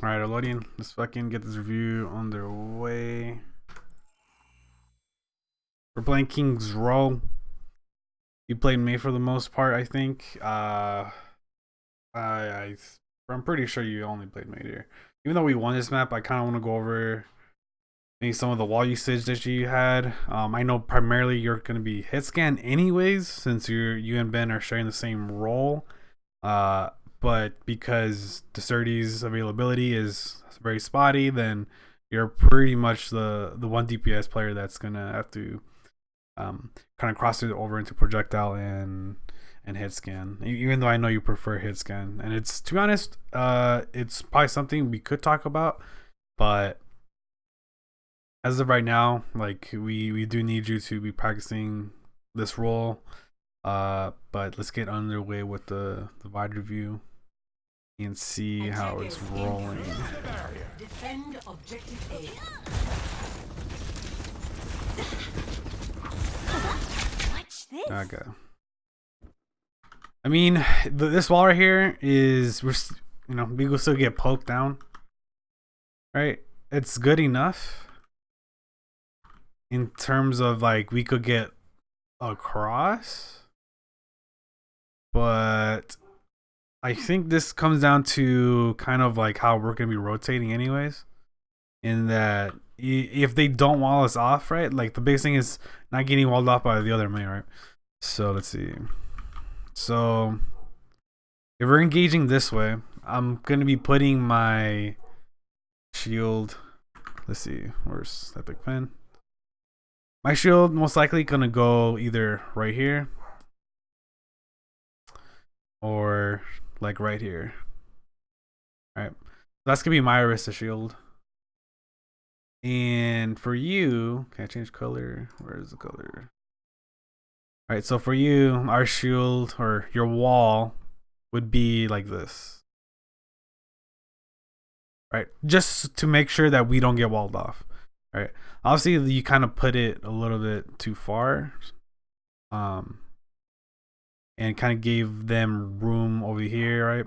Alright, Alodian, let's fucking get this review on their way. We're playing King's Row. You played me for the most part, I think. I'm pretty sure you only played mate here. Even though we won this map, I kind of want to go over maybe some of the wall usage that you had. I know primarily you're going to be Hitscan anyways, since you and Ben are sharing the same role. But because Decerti's availability is very spotty, then you're pretty much the one DPS player that's gonna have to kind of cross it over into projectile and hit scan. Even though I know you prefer hit scan, and it's, to be honest, it's probably something we could talk about, but as of right now, like we do need you to be practicing this role. But let's get underway with the VoD review and see how it's rolling. Defend objective A. Watch this. Okay. I mean, this wall right here is, we will still get poked down, right? It's good enough in terms of like we could get across, but I think this comes down to kind of like how we're gonna be rotating anyways, in that if they don't wall us off, right, like the biggest thing is not getting walled off by the other main, right? So let's see. So if we're engaging this way, I'm gonna be putting my shield, let's see, where's Epic Pen? My shield most likely gonna go either right here or like right here. All right, that's gonna be my Arista shield. And for you, can I change color? Where is the color? All right, so for you, our shield or your wall would be like this, right? Just to make sure that we don't get walled off. All right, obviously you kind of put it a little bit too far, and kind of gave them room over here, right,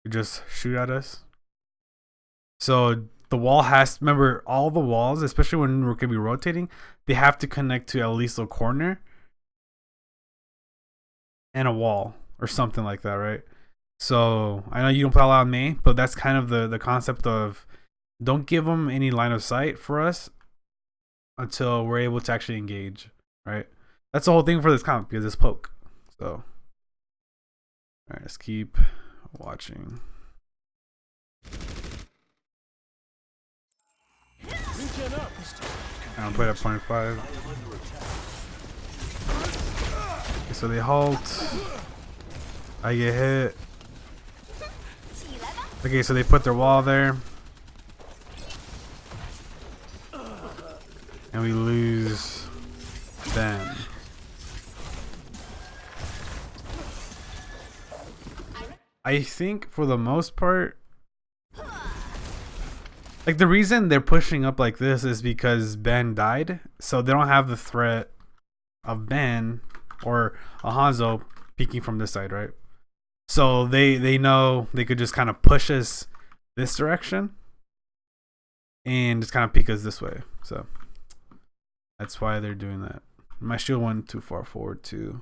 to just shoot at us. So the wall has, remember, all the walls, especially when we're gonna be rotating, they have to connect to at least a corner and a wall or something like that, right? So I know you don't play a lot on me, but that's kind of the concept of don't give them any line of sight for us until we're able to actually engage, right? That's the whole thing for this comp, because it's poke. So all right, let's keep watching. I'm put at 0.5. Okay, so they halt. I get hit. Okay, so they put their wall there. And we lose them. I think for the most part, like the reason they're pushing up like this is because Ben died, so they don't have the threat of Ben or Alonzo peeking from this side, right? So they know they could just kind of push us this direction and just kind of peek us this way. So that's why they're doing that. My shield went too far forward too,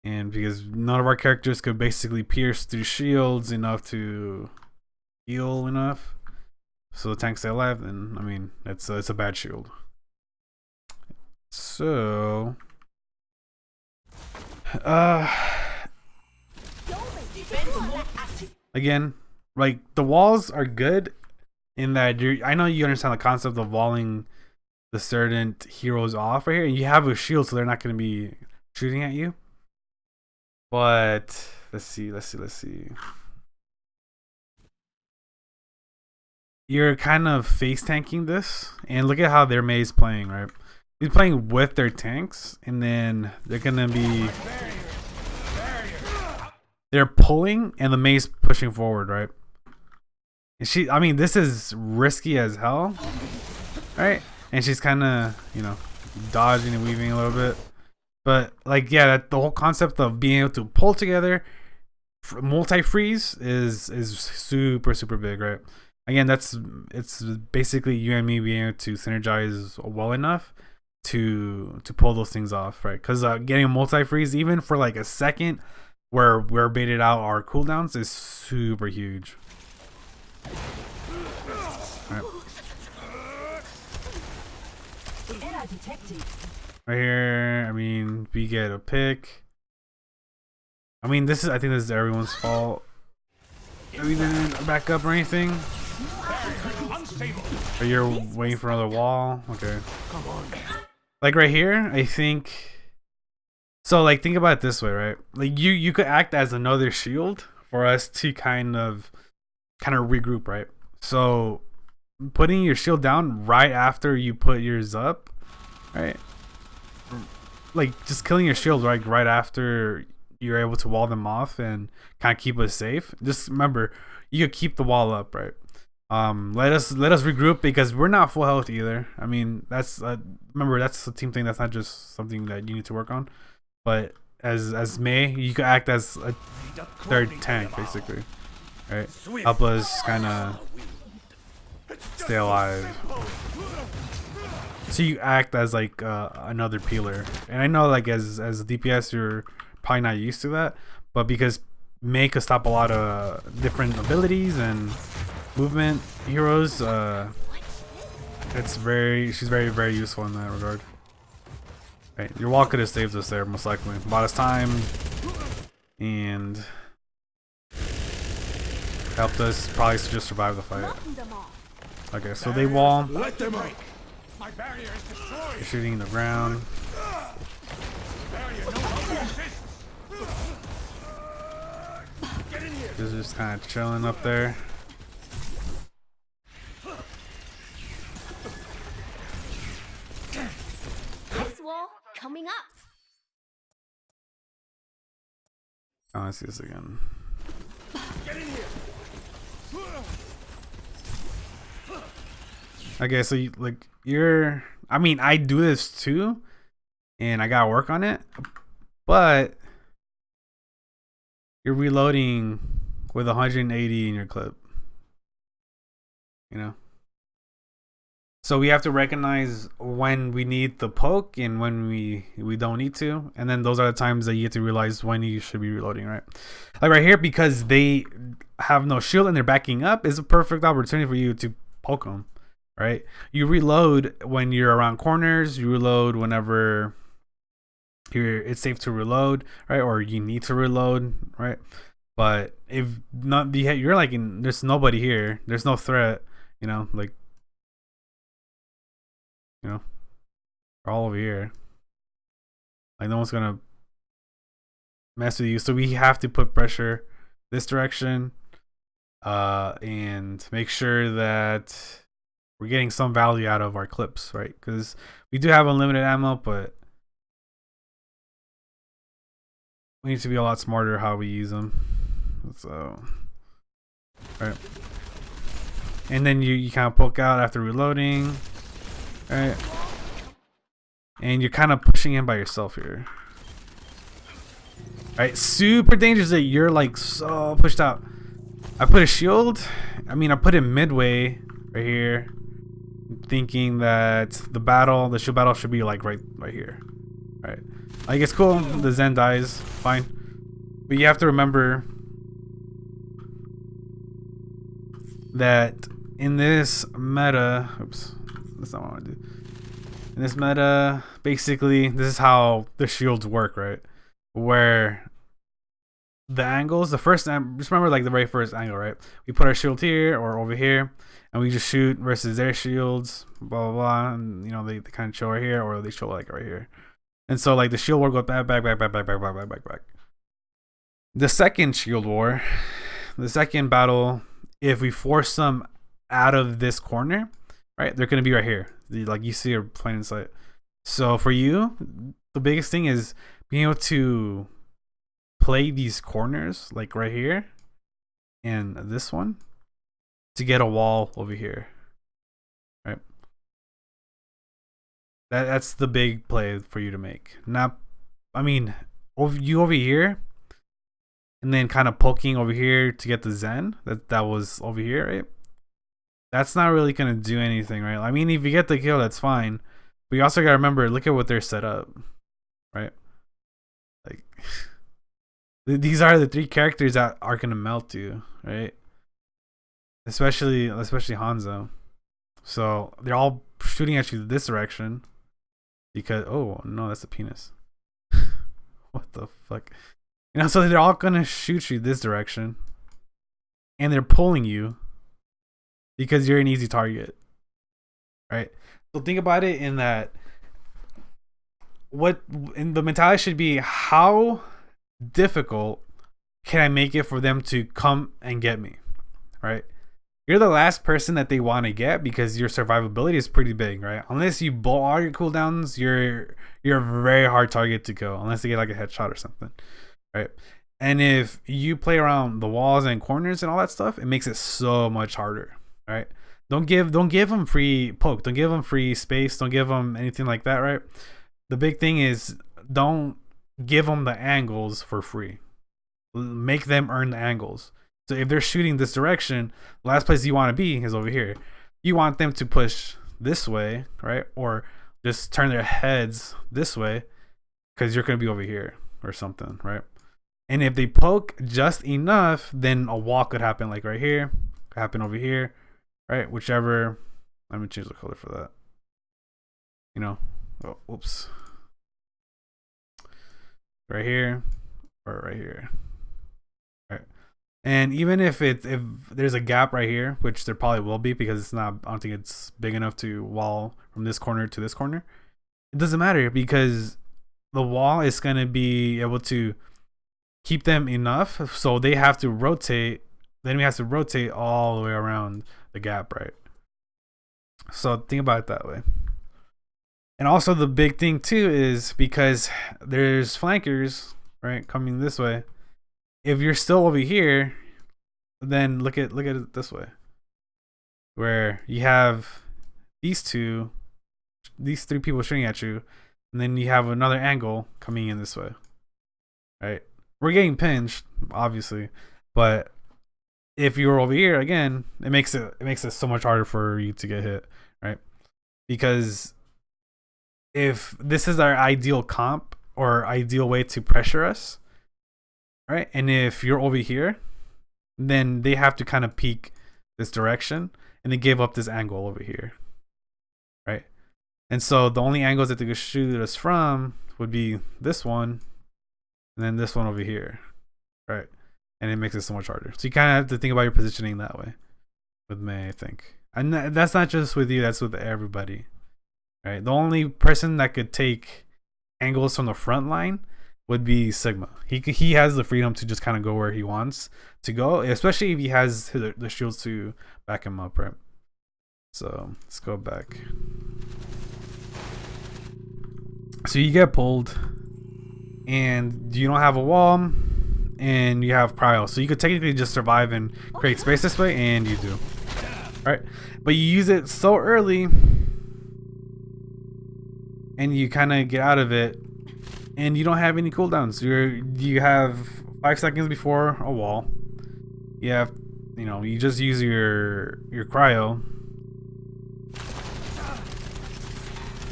and because none of our characters could basically pierce through shields enough to heal enough, so the tank stay alive, then I mean it's a bad shield. So again, like the walls are good in that I know you understand the concept of walling the certain heroes off right here, and you have a shield, so they're not going to be shooting at you. But let's see. You're kind of face tanking this, and look at how their Mei's playing, right? He's playing with their tanks, and then they're gonna be, they're pulling, and the Mei's pushing forward, right? And I mean, this is risky as hell, right? And she's kind of, dodging and weaving a little bit, but like, yeah, the whole concept of being able to pull together multi-freeze is super big, right? Again, it's basically you and me being able to synergize well enough to pull those things off, right? Because getting a multi-freeze even for like a second where we're baited out our cooldowns is super huge. Right. Right here, I mean, we get a pick. I mean, I think this is everyone's fault. We didn't back up or anything. Or you're waiting for another wall. Okay. Like right here, I think. So like, think about it this way, right? Like you could act as another shield for us to kind of regroup, right? So putting your shield down right after you put yours up, right? Like just killing your shield right after you're able to wall them off and kind of keep us safe. Just remember, you could keep the wall up, right? Let us regroup because we're not full health either. I mean, that's remember, that's a team thing. That's not just something that you need to work on. But as Mei, you could act as a third tank basically, right? Help us kind of stay alive. So you act as like another peeler. And I know like as a DPS you're probably not used to that, but because Mei could stop a lot of different abilities and movement heroes, she's very useful in that regard. Right, your wall could have saved us there most likely. Bought us time and helped us probably to just survive the fight. Okay, so they wall. Let them out. My barrier is destroyed. They're shooting the ground. This is just kind of chilling up there. This wall coming up. Oh, I see this again. Get in here. Okay, so you're. I mean, I do this too, and I gotta work on it. But you're reloading with 180 in your clip. You know. So we have to recognize when we need the poke and when we don't need to, and then those are the times that you get to realize when you should be reloading, right? Like right here, because they have no shield and they're backing up, is a perfect opportunity for you to poke them, right? You reload when you're around corners. You reload whenever it's safe to reload, right? Or you need to reload, right? But if not, you're like there's nobody here. There's no threat, you know, like. You know, we're all over here. Like no one's gonna mess with you, so we have to put pressure this direction, and make sure that we're getting some value out of our clips, right? Because we do have unlimited ammo, but we need to be a lot smarter how we use them. So, right, and then you kind of poke out after reloading. Alright. And you're kind of pushing in by yourself here. Alright, super dangerous that you're like so pushed out. I put a shield. I mean, I put it midway right here. Thinking that the shield battle should be like right here. Alright. Like it's cool. The Zen dies. Fine. But you have to remember that in this meta. Oops. That's not what I want to do. In this meta, basically, this is how the shields work, right? Where the angles, just remember like the very first angle, right? We put our shield here or over here, and we just shoot versus their shields, blah blah blah. And you know they kind of show right here, or they show like right here. And so like the shield war goes back. The second shield war, the second battle, if we force them out of this corner. Right, they're gonna be right here. Like you see, are plain in sight. So for you, the biggest thing is being able to play these corners, like right here, and this one, to get a wall over here. Right. That's the big play for you to make. Not, I mean, you over here. and then kind of poking over here to get the Zen that was over here, right? That's not really gonna do anything, right? I mean, if you get the kill, that's fine. But you also gotta remember, look at what they're set up, right? Like these are the 3 characters that are gonna melt you, right? Especially Hanzo. So they're all shooting at you this direction because oh no, that's a penis. What the fuck? You know, so they're all gonna shoot you this direction, and they're pulling you because you're an easy target, right? So think about it in that what in the mentality should be, how difficult can I make it for them to come and get me, right? You're the last person that they want to get because your survivability is pretty big, right? Unless you blow all your cooldowns, you're a very hard target to kill unless they get like a headshot or something, right? And if you play around the walls and corners and all that stuff, it makes it so much harder, right? Don't give them free poke, don't give them free space, don't give them anything like that, right? The big thing is don't give them the angles for free. Make them earn the angles. So if they're shooting this direction, the last place you want to be is over here. You want them to push this way, right? Or just turn their heads this way because you're going to be over here or something, right? And if they poke just enough, then a wall could happen, like right here, could happen over here, right? Whichever. Let me change the color for that. You know, oh, whoops. Right here or right here. Right. And even if there's a gap right here, which there probably will be because it's not, I don't think it's big enough to wall from this corner to this corner. It doesn't matter because the wall is going to be able to keep them enough, so they have to rotate. The enemy has to rotate all the way around the gap, right? So think about it that way. And also the big thing too is because there's flankers, right, coming this way. If you're still over here, then look at it this way, where you have these 3 people shooting at you, and then you have another angle coming in this way, right? We're getting pinched, obviously, but if you were over here again, it makes it so much harder for you to get hit, right? Because if this is our ideal comp or ideal way to pressure us, right? And if you're over here, then they have to kind of peek this direction and they give up this angle over here, right? And so the only angles that they could shoot us from would be this one and then this one over here, right? And it makes it so much harder. So you kind of have to think about your positioning that way with Mei, I think. And that's not just with you, that's with everybody, right? The only person that could take angles from the front line would be Sigma. He has the freedom to just kind of go where he wants to go, especially if he has the shields to back him up, right? So let's go back. So you get pulled and you don't have a wall and you have cryo, so you could technically just survive and create space this way, and you do, right? But you use it so early and you kind of get out of it and you don't have any cooldowns. You have 5 seconds before a wall. You have, you just use your cryo.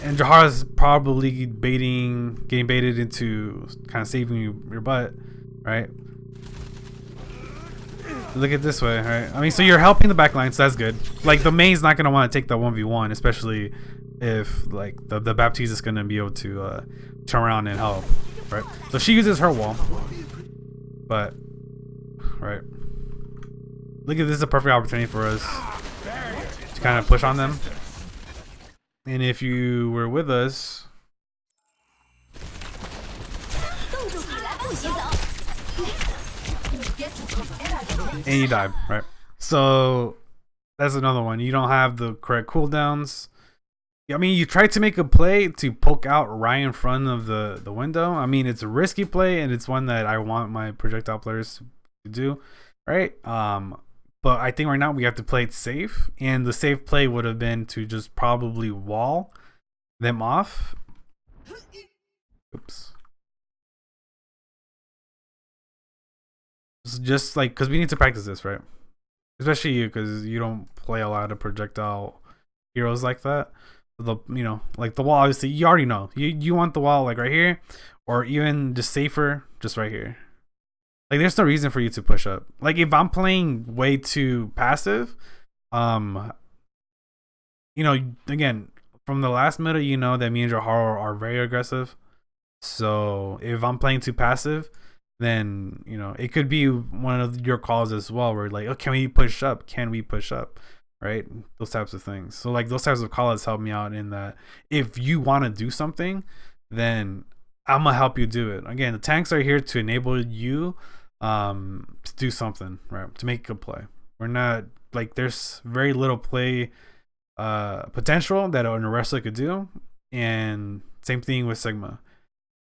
And Jahara's probably getting baited into kind of saving your butt, right? Look at this way, right? I mean, so you're helping the backline, so that's good. Like, the main's not gonna want to take the 1v1, especially if like the Baptiste is gonna be able to turn around and help, right? So she uses her wall, but right. Look at this is a perfect opportunity for us to kind of push on them. And if you were with us, and you died, right? So that's another one. You don't have the correct cooldowns. I mean, you try to make a play to poke out right in front of the window. I mean, it's a risky play, and it's one that I want my projectile players to do, right? But I think right now we have to play it safe, and the safe play would have been to just probably wall them off. Oops. just like because we need to practice this, right? Especially you, because you don't play a lot of projectile heroes like that. The like the wall, obviously you already know you want the wall like right here, or even just safer, just right here. Like there's no reason for you to push up. Like if I'm playing way too passive, again from the last meta, that me and Joharo are very aggressive. So if I'm playing too passive, then it could be one of your calls as well, where like, oh, can we push up? Can we push up? Right? Those types of things. So like those types of calls help me out in that if you want to do something, then I'm gonna help you do it. Again, the tanks are here to enable you to do something, right? To make a good play. We're not like there's very little play potential that an wrestler could do, and same thing with Sigma.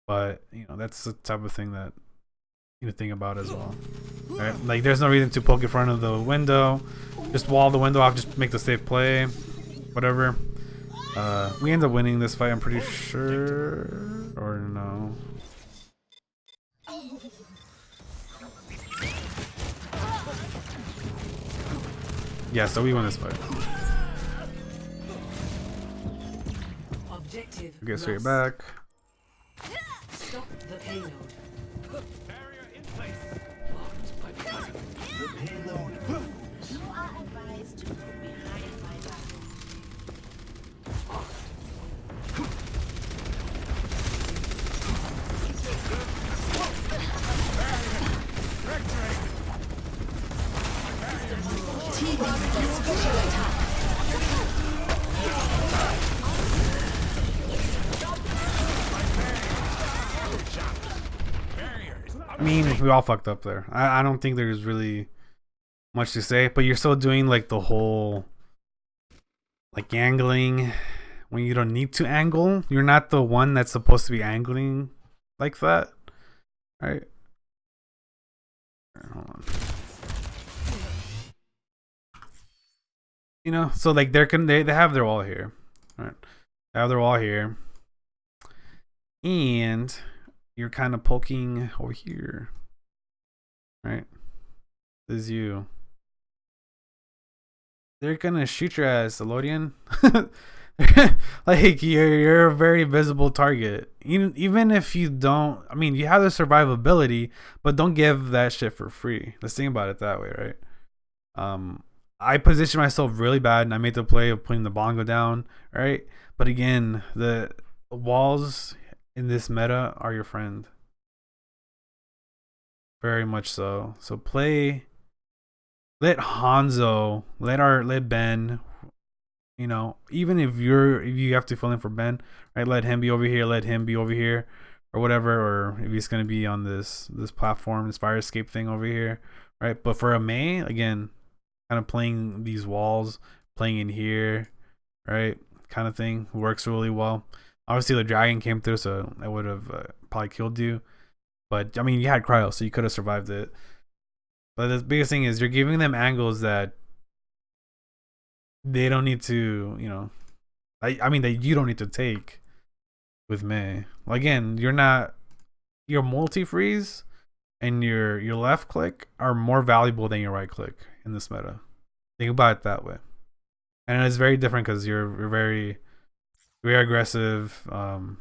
But that's the type of thing that you need to think about as well, right? Like there's no reason to poke in front of the window. Just wall the window off, just make the safe play, whatever. We end up winning this fight, I'm pretty sure, or no? Yeah, so we won this fight. Okay, so you're back. Stop the payload. Barrier in place. The payload. You are advised to move behind my back. Team leader special attack. I mean, we all fucked up there. I don't think there's really much to say, but you're still doing like the whole like angling when you don't need to angle. You're not the one that's supposed to be angling like that, right? Hold on. So like they have their wall here, right? They have their wall here, and you're kind of poking over here, right? This is you. They're gonna shoot your ass, Alodian. Like you're a very visible target. Even if you don't, I mean, you have the survivability, but don't give that shit for free. Let's think about it that way, right? I positioned myself really bad, and I made the play of putting the bongo down, right? But again, the walls in this meta are your friend. Very much so. So let Hanzo, let Ben, even if you have to fill in for Ben, right? Let him be over here, let him be over here, or whatever, or if he's gonna be on this platform, this fire escape thing over here, right? But for a Mei, again, kind of playing these walls, playing in here, right? Kind of thing works really well. Obviously, the dragon came through, so I would have probably killed you. But I mean, you had cryo, so you could have survived it. But the biggest thing is you're giving them angles that they don't need to, I mean that you don't need to take with Mei. Again, your multi-freeze and your left click are more valuable than your right click in this meta. Think about it that way. And it's very different because you're very aggressive.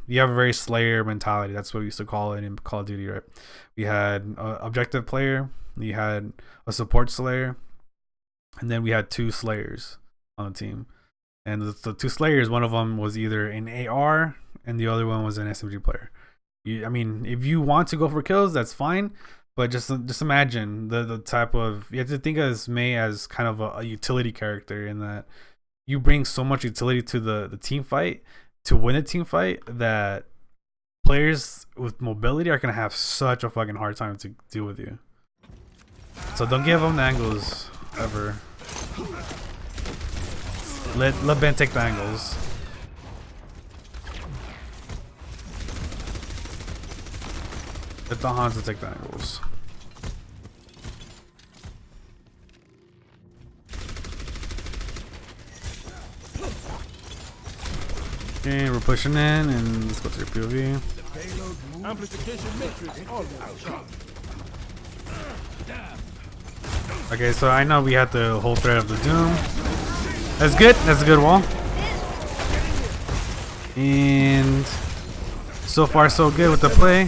You have a very Slayer mentality. That's what we used to call it in Call of Duty, right? We had an objective player, you had a support Slayer, and then we had 2 Slayers on the team. And the 2 Slayers, one of them was either an AR and the other one was an SMG player. I mean, if you want to go for kills, that's fine. But just imagine the type of, you have to think of Mei as kind of a utility character, in that you bring so much utility to the team fight, to win a team fight, that players with mobility are gonna have such a fucking hard time to deal with you. So don't give them the angles ever. Let Ben take the angles. Let the Hanzo take the angles. Okay, we're pushing in, and let's go to your POV. Amplification matrix almost. Okay, so I know we had the whole threat of the Doom. That's good. That's a good wall. And so far so good with the play.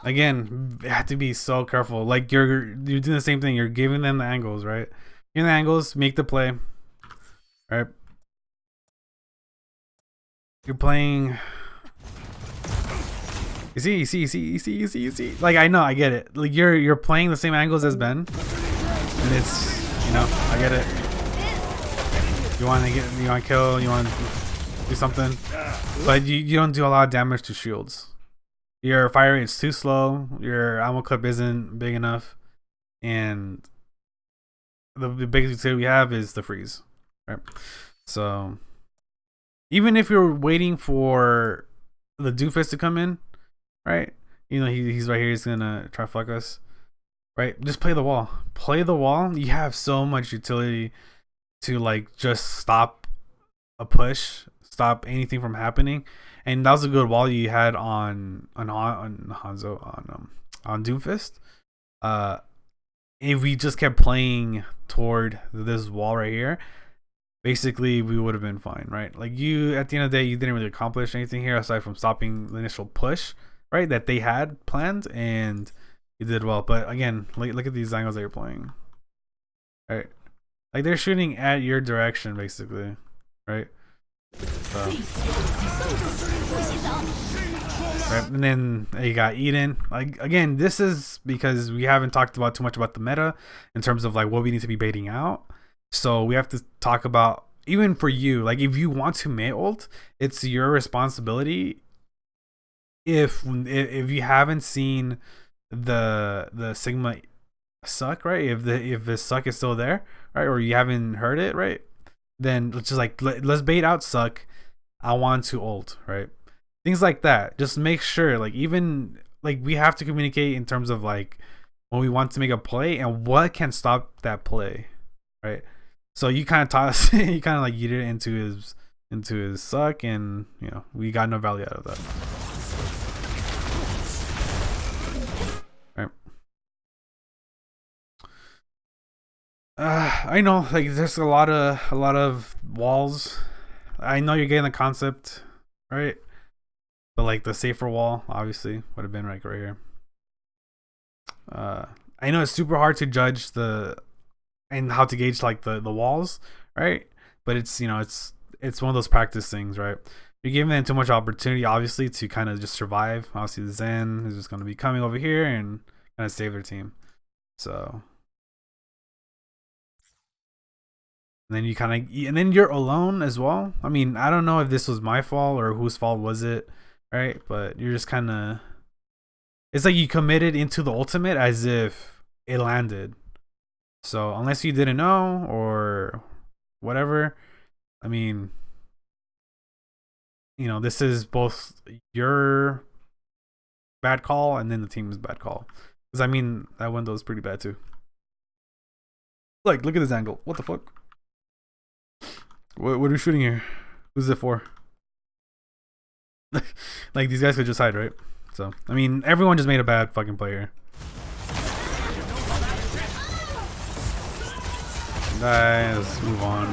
Again, you have to be so careful. Like you're doing the same thing. You're giving them the angles, right? Give them the angles, make the play. Right? You're playing. You see. Like I know, I get it. Like you're playing the same angles as Ben, and it's, you know, I get it. You want to kill, you want to do something, but you don't do a lot of damage to shields. Your fire rate's too slow. Your ammo clip isn't big enough, and the biggest utility we have is the freeze, right? So even if you're waiting for the doofus to come in, right? You know, he's right here. He's gonna try to fuck us, right? Just play the wall. Play the wall. You have so much utility to like just stop a push, stop anything from happening. And that was a good wall you had on Hanzo on Doomfist. If we just kept playing toward this wall right here, basically we would have been fine, right? Like you, at the end of the day, you didn't really accomplish anything here aside from stopping the initial push, right, that they had planned, and you did well. But again, look at these angles that you're playing, right? Like they're shooting at your direction basically, right? So, right, and then you got Eden. Like again, this is because we haven't talked about too much about the meta in terms of like what we need to be baiting out. So we have to talk about, even for you, like if you want to Mei ult, it's your responsibility. If you haven't seen the Sigma suck, right? If the suck is still there, right, or you haven't heard it, right, then let's just like let's bait out suck. I want to ult, right? Things like that. Just make sure, like, even like we have to communicate in terms of like when we want to make a play and what can stop that play, right? So you kind of toss, you kind of like yeeted it into his suck, and you know we got no value out of that. I know, like there's a lot of walls. I know you're getting the concept, right? But like the safer wall obviously would have been right here. I know it's super hard to judge and how to gauge like the walls, right? But it's, you know, it's one of those practice things, right? You're giving them too much opportunity obviously to kind of just survive. Obviously the Zen is just going to be coming over here and kind of save their team. So and then you kind of, and then you're alone as well. I mean, I don't know if this was my fault or whose fault was it, right? But you're just kind of, it's like you committed into the ultimate as if it landed. So unless you didn't know or whatever, I mean, you know, this is both your bad call and then the team's bad call. Because I mean, that window is pretty bad too. Like, look at this angle. What the fuck? What are we shooting here? Who's it for? Like these guys could just hide, right? So I mean, everyone just made a bad fucking play here. Let's move on.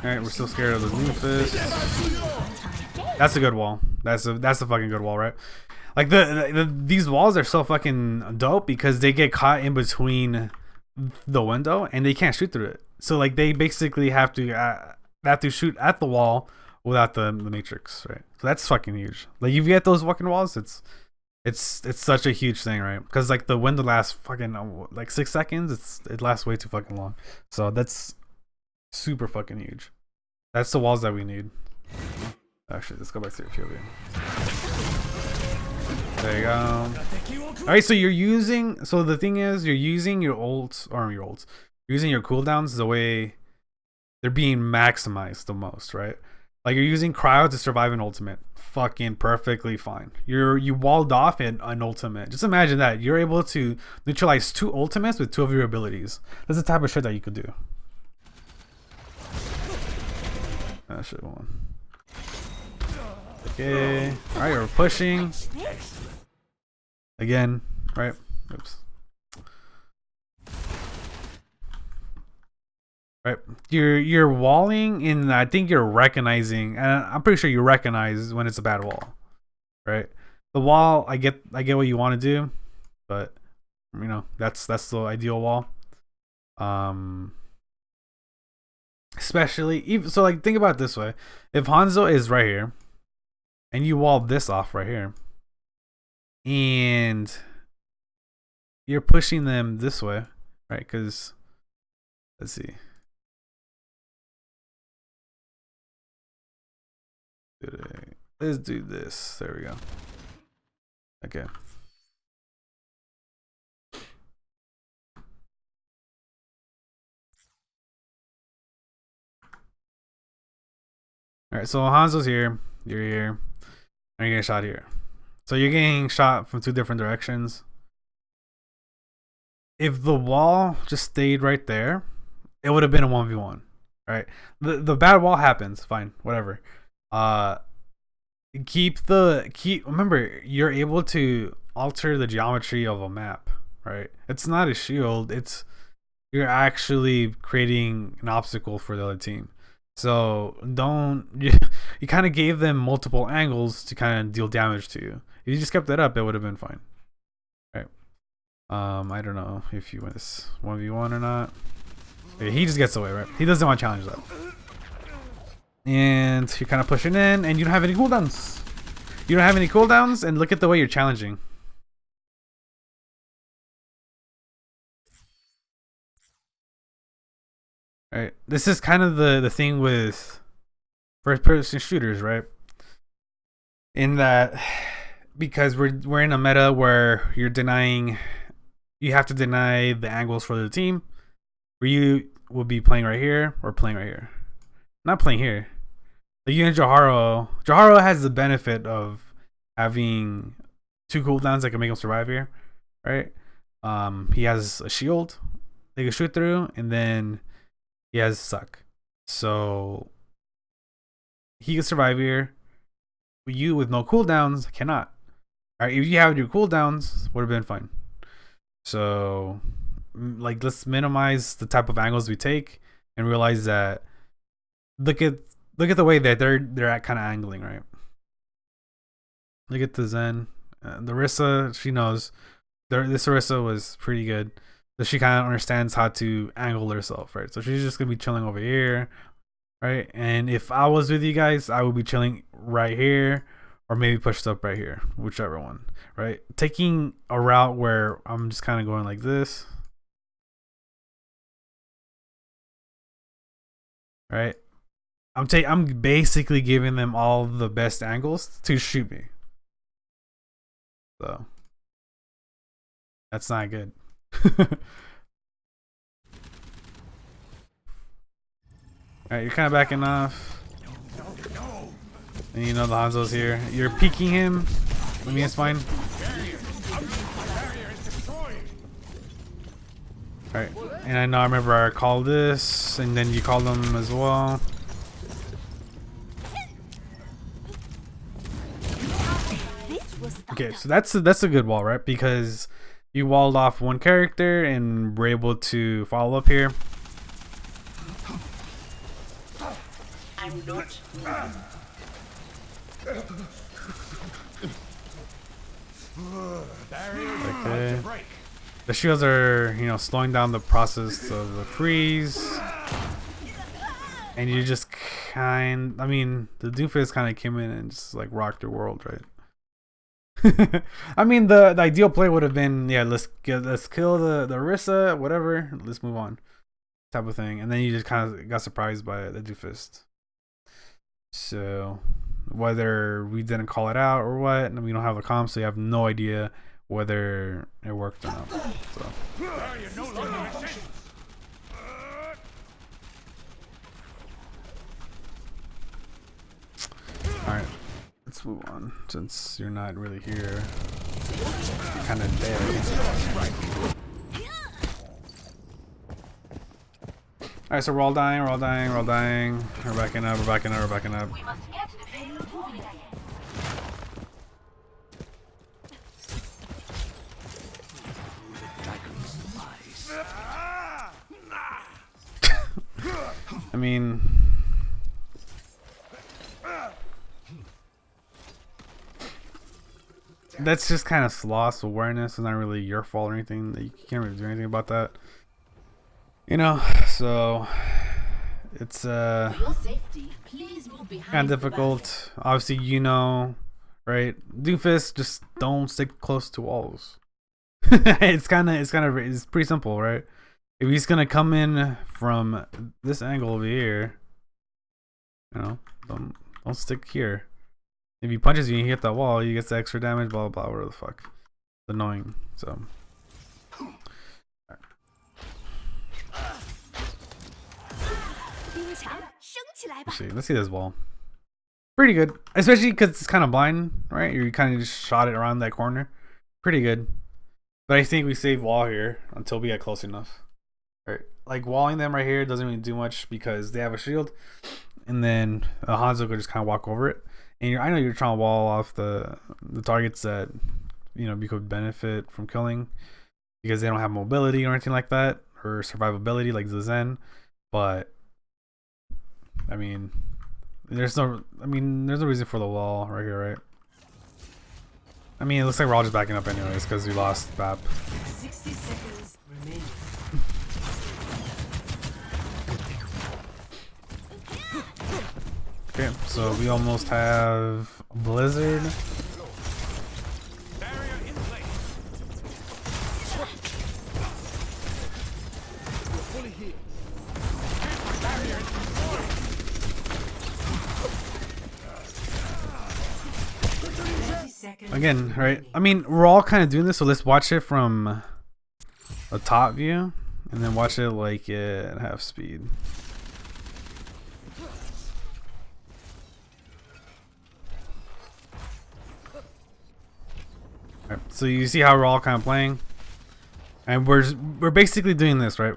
Alright, we're still scared of the Doomfist. That's a good wall. That's a fucking good wall, right? Like these walls are so fucking dope because they get caught in between the window and they can't shoot through it. So like they basically have to shoot at the wall without the matrix, right? So that's fucking huge. Like if you get those fucking walls, it's such a huge thing, right? Because like the window lasts fucking like 6 seconds. It lasts way too fucking long. So that's super fucking huge. That's the walls that we need. Actually, let's go back to your POV. There you go. Alright, so you're using, so the thing is, you're using your ults, or your ults, you're using your cooldowns the way they're being maximized the most, right? Like you're using cryo to survive an ultimate. Fucking perfectly fine. You walled off in an ultimate. Just imagine that. You're able to neutralize 2 ultimates with 2 of your abilities. That's the type of shit that you could do. I should have won. Okay. All right, we're pushing again. Right. Oops. Right. You're walling, and I think you're recognizing, and I'm pretty sure you recognize when it's a bad wall. Right. The wall, I get what you want to do, but you know that's the ideal wall. Especially even so, like think about it this way: if Hanzo is right here, and you wall this off right here, and you're pushing them this way, right? Because let's see. Let's do this. There we go. Okay. All right, so Hanzo's here. You're here. And you're getting shot here. So you're getting shot from two different directions. If the wall just stayed right there, it would have been a 1v1. Right? The bad wall happens. Fine, whatever. Remember, you're able to alter the geometry of a map, right? It's not a shield, you're actually creating an obstacle for the other team. So you kind of gave them multiple angles to kind of deal damage to you. If you just kept that up, it would have been fine. Right. I don't know if you win this 1v1 or not. Okay, he just gets away, right? He doesn't want to challenge that. And you're kind of pushing in, and you don't have any cooldowns. You don't have any cooldowns, and look at the way you're challenging. Right. This is kind of the thing with first-person shooters, right? In that, because we're in a meta where you have to deny the angles for the team, where you will be playing right here or playing right here. Not playing here. Like you and Joharo has the benefit of having two cooldowns that can make him survive here, right? He has a shield they can shoot through, and then he has suck, so he can survive here. You with no cooldowns cannot. All right, if you have your cooldowns, would have been fine. So, like, let's minimize the type of angles we take and realize that. Look at the way that they're at kind of angling, right? Look at the Zen, the Rissa. She knows this Rissa was pretty good, so she kind of understands how to angle herself, right? So she's just gonna be chilling over here, right? And if I was with you guys, I would be chilling right here, or maybe pushed up right here, whichever one, right? Taking a route where I'm just kind of going like this, right? I'm basically giving them all the best angles to shoot me. So that's not good. Alright, you're kind of backing off. And you know the Hanzo's here. You're peeking him. I mean, it's fine. Alright, and I remember I called this, and then you called them as well. Okay, so that's a good wall, right? Because you walled off one character and were able to follow up here. I'm not. Okay. The shields are, slowing down the process of the freeze. And you just the Doomfist kind of came in and just like rocked your world, right? I mean, the ideal play would have been, yeah, let's kill the Rissa, whatever, let's move on, type of thing. And then you just kind of got surprised by the Doofist. So whether we didn't call it out or what, and we don't have the comp, so you have no idea whether it worked or not. So. All right. Let's move on, since you're not really here. You're kind of dead. Alright, so we're all dying, we're all dying, we're all dying. We're backing up, we're backing up, we're backing up. I mean, that's just kind of lost awareness. It's not really your fault or anything. You can't really do anything about that. You know, so it's For your safety, please move behind kind of the difficult. Obviously, you know, right? Doofus, just don't stick close to walls. It's pretty simple, right? If he's gonna come in from this angle over here, you know, don't stick here. If he punches you and you hit that wall, you get the extra damage, blah blah blah, whatever the fuck. It's annoying. So let's see this wall. Pretty good, especially because it's kind of blind, right? You kind of just shot it around that corner. Pretty good, but I think we save wall here until we get close enough. Right, like walling them right here doesn't really do much because they have a shield, and then Hanzo could just kind of walk over it. And I know you're trying to wall off the targets that you know you could benefit from killing because they don't have mobility or anything like that, or survivability like the Zen. But I mean, there's no reason for the wall right here, right? I mean, it looks like we're all just backing up anyways because we lost BAP. 60 seconds remaining. Okay, so we almost have Blizzard. Barrier in place. Again, right? I mean, we're all kind of doing this, so let's watch it from a top view and then watch it like at half speed. Right, so you see how we're all kind of playing, and we're basically doing this, right?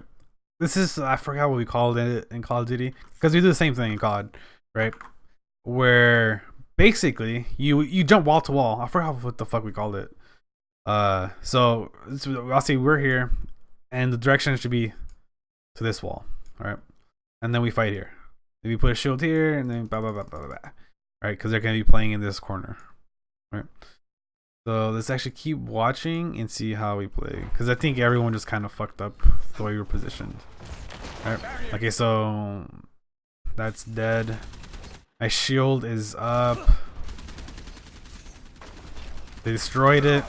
This is, I forgot what we called it in Call of Duty because we do the same thing in COD, right? Where basically you jump wall to wall. I forgot what the fuck we called it. So I'll say we're here, and the direction should be to this wall, all right? And then we fight here. Then we put a shield here, and then blah blah blah blah blah. All right, because they're gonna be playing in this corner, all right? So let's actually keep watching and see how we play, because I think everyone just kind of fucked up the way we were positioned. All right. Okay, so that's dead. My shield is up. They destroyed it.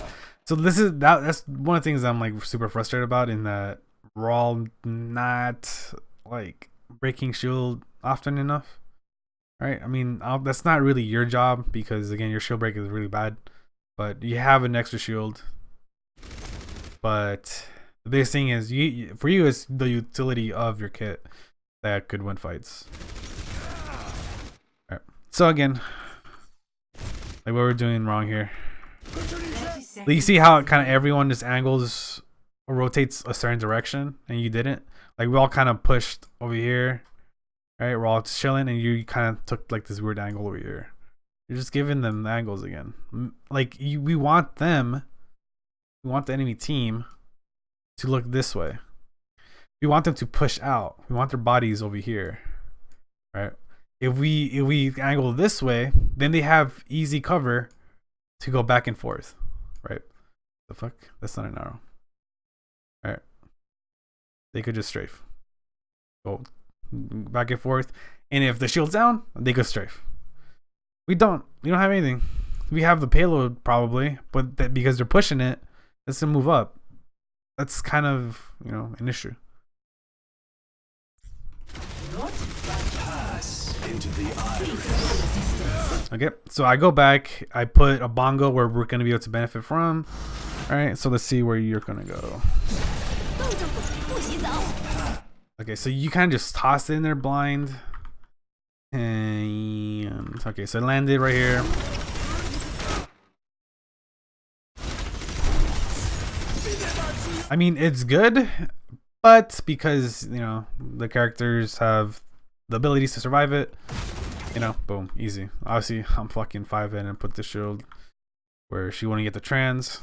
So that's one of the things I'm like super frustrated about, in that we're all not like breaking shield often enough. Right? I mean, that's not really your job because again, your shield break is really bad. But you have an extra shield. But the biggest thing is for you is the utility of your kit that could win fights. Alright. So again, like what we're doing wrong here. You see how kind of everyone just angles or rotates a certain direction and you didn't? Like we all kind of pushed over here. Right? We're all chilling and you kind of took like this weird angle over here. You're just giving them the angles again. Like we want the enemy team to look this way. We want them to push out. We want their bodies over here, right? If we angle this way, then they have easy cover to go back and forth, right? The fuck? That's not an arrow. All right. They could just strafe, go back and forth, and if the shield's down, they could strafe. We don't have anything. We have the payload probably, but because they're pushing it, it's to move up. That's kind of, you know, an issue. Pass into the iris. Okay, so I go back. I put a bongo where we're gonna be able to benefit from. All right, so let's see where you're gonna go. Okay, so you kind of just toss it in there blind. And okay, so it landed right here. I mean, it's good, but because you know the characters have the abilities to survive it, you know, boom, easy. Obviously, I'm fucking 5 in and put the shield where she wouldn't get the trans.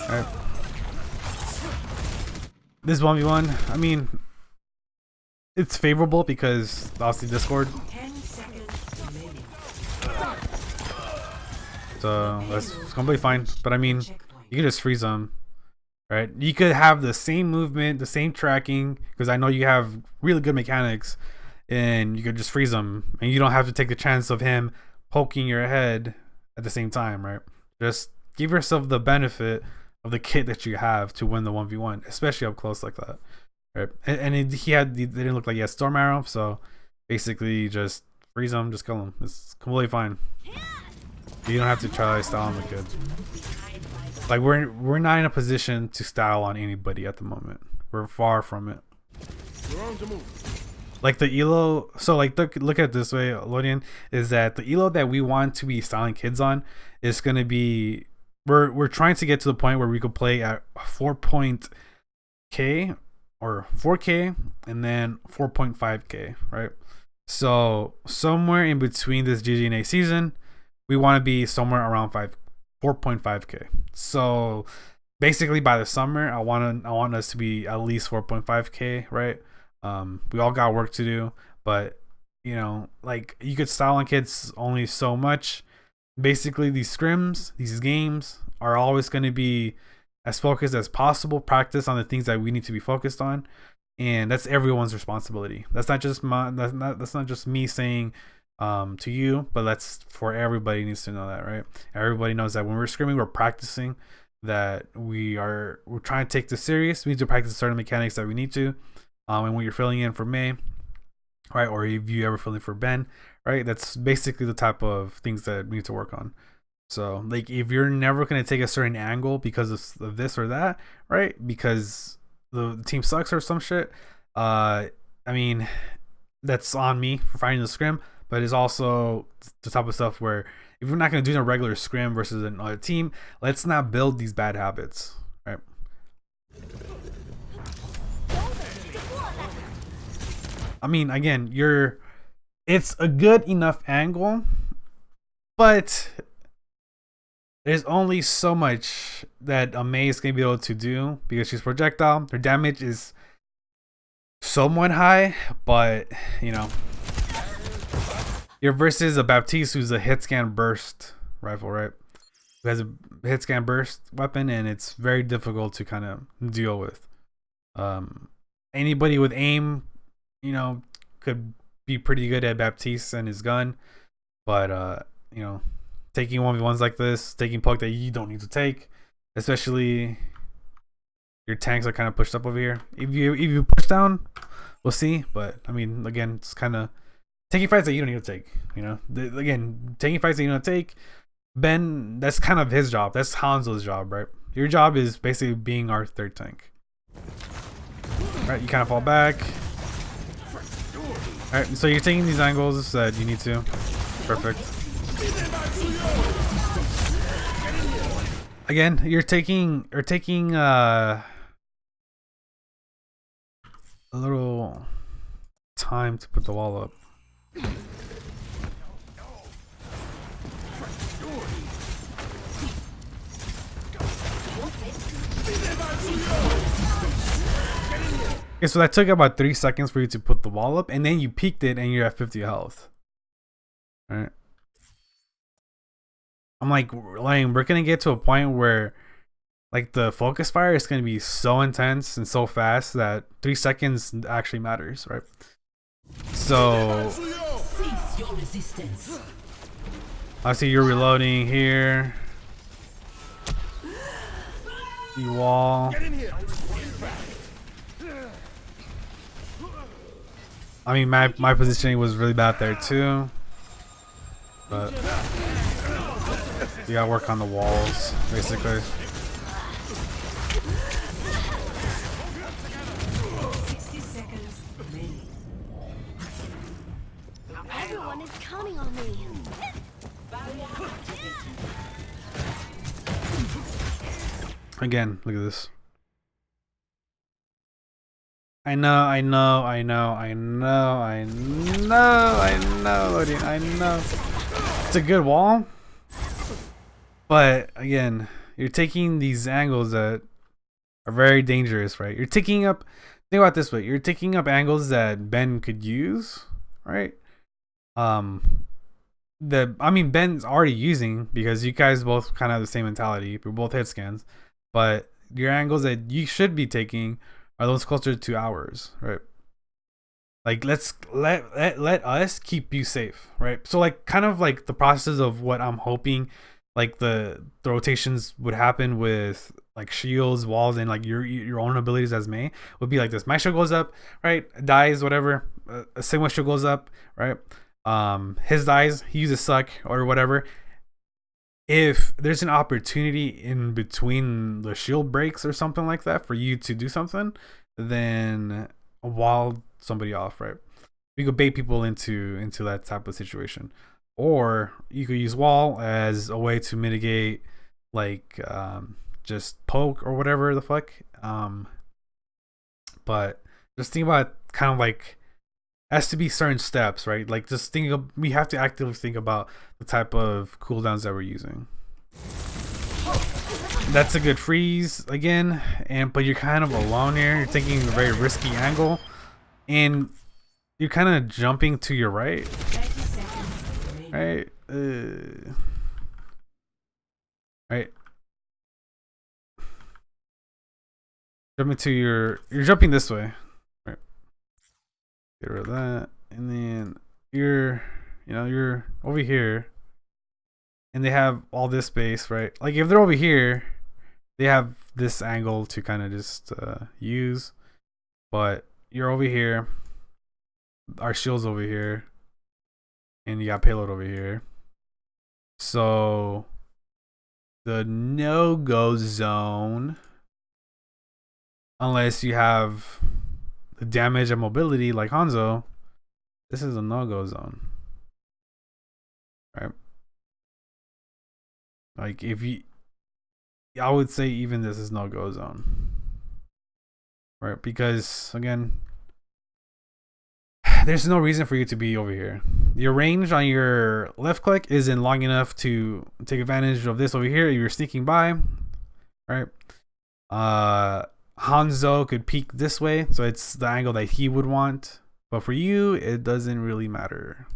Alright. This 1v1, I mean, it's favorable because obviously Discord. 10 seconds remaining. So that's completely fine. But I mean, you could just freeze them, right? You could have the same movement, the same tracking, because I know you have really good mechanics, and you could just freeze them, and you don't have to take the chance of him poking your head at the same time, right? Just give yourself the benefit of the kit that you have to win the 1v1, especially up close like that, right? And he didn't look like he had Storm Arrow, so basically just freeze him, just kill him. It's completely fine. You don't have to try to style on the kid. Like we're not in a position to style on anybody at the moment. We're far from it. Like the elo, so like look at it this way, Alodian, is that the elo that we want to be styling kids on is gonna be we're trying to get to the point where we could play at 4.k or 4k and then 4.5k, right? So somewhere in between this GGNA season, we want to be somewhere around 4.5k. So basically by the summer, I want us to be at least 4.5k, right? We all got work to do, but you know, like you could style on kids only so much. Basically, these scrims, these games are always going to be as focused as possible. Practice on the things that we need to be focused on, and that's everyone's responsibility. That's not just that's not just me saying to you, but that's for everybody needs to know that, right? Everybody knows that when we're scrimming, we're practicing, that we're trying to take this serious. We need to practice certain mechanics that we need to. And when you're filling in for May, right, or if you ever fill in for Ben, right, that's basically the type of things that we need to work on. So like if you're never going to take a certain angle because of this or that, right, because the team sucks or some shit, I mean, that's on me for finding the scrim, but it's also the type of stuff where if we're not going to do a regular scrim versus another team, let's not build these bad habits, right? I mean, again, it's a good enough angle, but there's only so much that a May is going to be able to do because she's projectile. Her damage is somewhat high, but you know, you're versus a Baptiste who's a hitscan burst rifle, right? Who has a hitscan burst weapon, and it's very difficult to kind of deal with. Anybody with aim, you know, could be pretty good at Baptiste and his gun, but you know, taking 1v1s like this, taking poke that you don't need to take, especially your tanks are kind of pushed up over here. If you push down, we'll see. But I mean, again, it's kind of taking fights that you don't need to take. You know, again, taking fights that you don't take. Ben, that's kind of his job. That's Hanzo's job, right? Your job is basically being our third tank. Right, you kind of fall back. Alright, so you're taking these angles that you need to. Perfect. Again, you're taking a little time to put the wall up. Okay, so that took about 3 seconds for you to put the wall up, and then you peeked it and you're at 50 health. Alright. I'm like, we're gonna get to a point where like the focus fire is gonna be so intense and so fast that 3 seconds actually matters, right? So I see you're reloading here. You wall. I mean, my positioning was really bad there too, but you gotta work on the walls, basically. 60 seconds remaining. Everyone is counting on me. Again, look at this. I know, Alodian, I know. It's a good wall, but again, you're taking these angles that are very dangerous, right? You're taking up. Think about it this way: you're taking up angles that Ben could use, right? Ben's already using because you guys both kind of have the same mentality. We're both hit scans, but your angles that you should be taking are those closer to ours, right? Like let's let us keep you safe, right? So like kind of like the process of what I'm hoping like the rotations would happen with like shields, walls, and like your own abilities as Mei would be like this. My shield goes up, right? Dies, whatever. Sigma shield goes up, right? His dies, he uses suck or whatever. If there's an opportunity in between the shield breaks or something like that for you to do something, then wall somebody off, right? You could bait people into that type of situation, or you could use wall as a way to mitigate like just poke or whatever the fuck. But just think about kind of like has to be certain steps, right? Like just think of, we have to actively think about the type of cooldowns that we're using. That's a good freeze again, but you're kind of alone here. You're taking a very risky angle, and you're kind of jumping to your right, right? Right. Jumping to you're jumping this way. Right. Get rid of that, and then you're over here, and they have all this space, right? Like if they're over here, they have this angle to kind of just use, but you're over here, our shield's over here, and you got payload over here. So the no-go zone, unless you have the damage and mobility like Hanzo, this is a no-go zone, right? Like if you, I would say even this is no-go zone, right? Because again, there's no reason for you to be over here. Your range on your left click isn't long enough to take advantage of this over here. You're sneaking by, right? Hanzo could peek this way, so it's the angle that he would want. But for you, it doesn't really matter.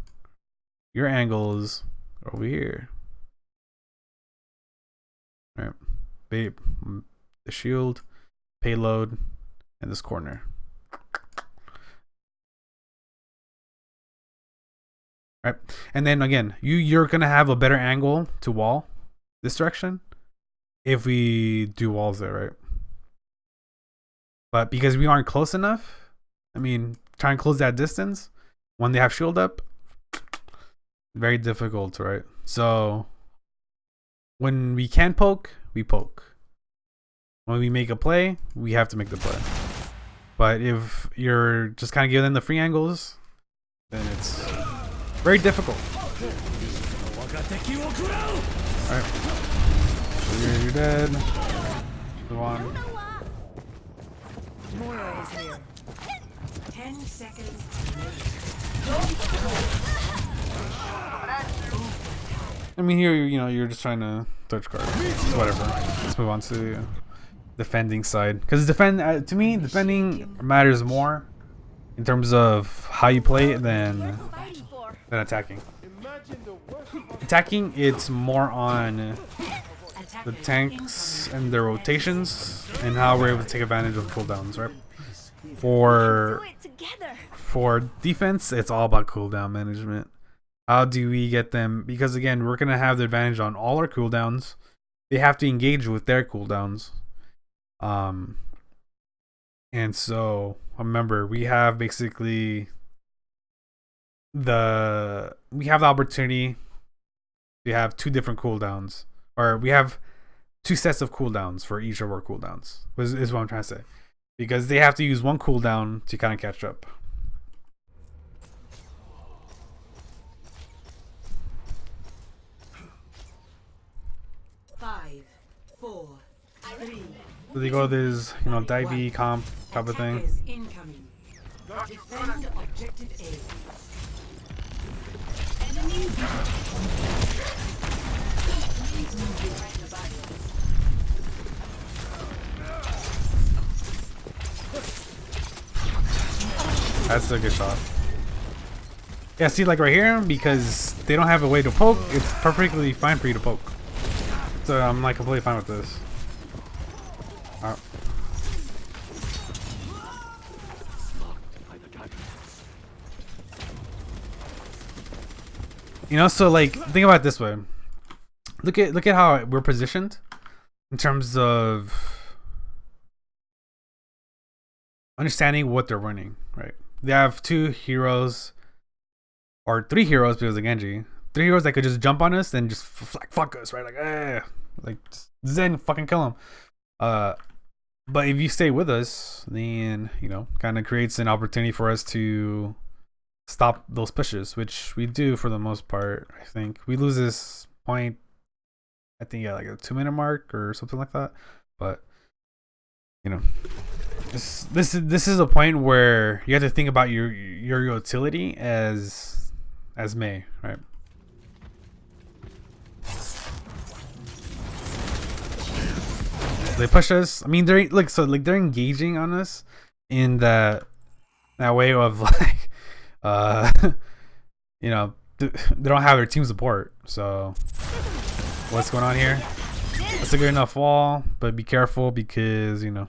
Your angles are over here, right? Babe, the shield, payload, and this corner. Right. And then again, you're gonna have a better angle to wall this direction if we do walls there, right? But because we aren't close enough, I mean, try and close that distance when they have shield up, very difficult, right? So when we can poke, we poke. When we make a play, we have to make the play. But if you're just kind of giving them the free angles, then it's very difficult. Alright. So you're dead. Move on. Moira is here. 10 seconds. I mean, here, you're just trying to touch cards. So whatever. Let's move on to defending side. Because to me, defending matters more in terms of how you play it than attacking. Attacking, it's more on the tanks and their rotations and how we're able to take advantage of cooldowns, right? For defense, it's all about cooldown management. How do we get them? Because again, we're gonna have the advantage on all our cooldowns. They have to engage with their cooldowns. And so remember, we have basically the opportunity to have two different cooldowns, or we have two sets of cooldowns for each of our cooldowns. Is what I'm trying to say, because they have to use one cooldown to kind of catch up. Five, four, three. So they go this, Divey comp type of thing. Attackers incoming. Defend objective A. Enemy That's a good shot. Yeah, see, like right here, because they don't have a way to poke, it's perfectly fine for you to poke. So I'm like completely fine with this. You know, so like think about it this way. Look at how we're positioned in terms of understanding what they're running, right? They have 2 heroes or 3 heroes because of Genji. 3 heroes that could just jump on us and just like fuck us, right? Like Zen fucking kill them. But if you stay with us, then you know, kind of creates an opportunity for us to stop those pushes, which we do for the most part. I think we lose this point, I think, yeah, like a 2-minute mark or something like that. But you know, this is a point where you have to think about your utility as Mei, right? They push us. I mean, they're engaging on us in that way of like, you know, they don't have their team support. So what's going on here? That's a good enough wall, but be careful because you know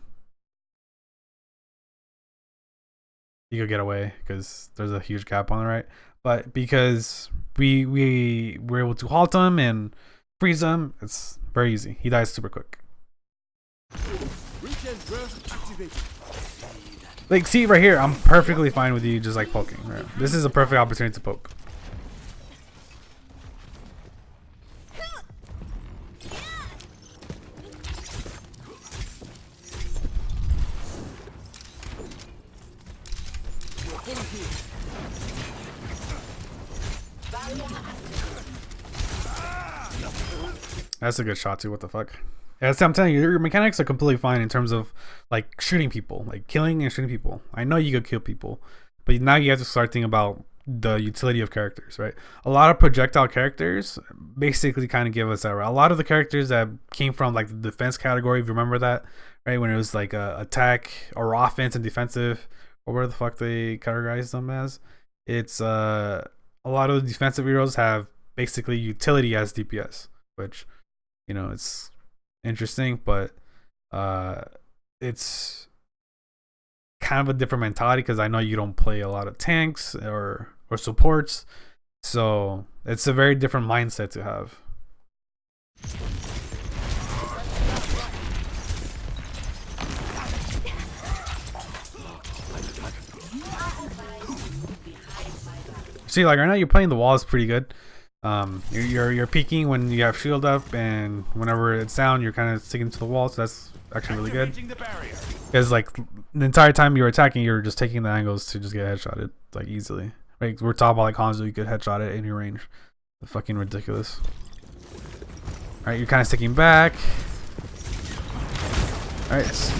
you could get away because there's a huge gap on the right. But because we were able to halt him and freeze him, it's very easy. He dies super quick. Like, see right here, I'm perfectly fine with you just like poking. Right? This is a perfect opportunity to poke. That's a good shot too. What the fuck? Yeah, I'm telling you, your mechanics are completely fine in terms of like shooting people, like killing and shooting people. I know you could kill people, but now you have to start thinking about the utility of characters, right? A lot of projectile characters basically kind of give us that. Right? A lot of the characters that came from like the defense category, if you remember that, right? When it was like attack or offense and defensive, or whatever the fuck they categorized them as. It's a lot of the defensive heroes have basically utility as DPS, which, you know, it's interesting, but it's kind of a different mentality because I know you don't play a lot of tanks or supports, so it's a very different mindset to have. See, like right now you're playing the walls pretty good. You're peeking when you have shield up, and whenever it's down, you're kind of sticking to the wall. So that's actually really good. Because like the entire time you're attacking, you're just taking the angles to just get headshotted like easily. Right? We're talking about like Hanzo, you could headshot it in your range. It's fucking ridiculous. All right, you're kind of sticking back. All right.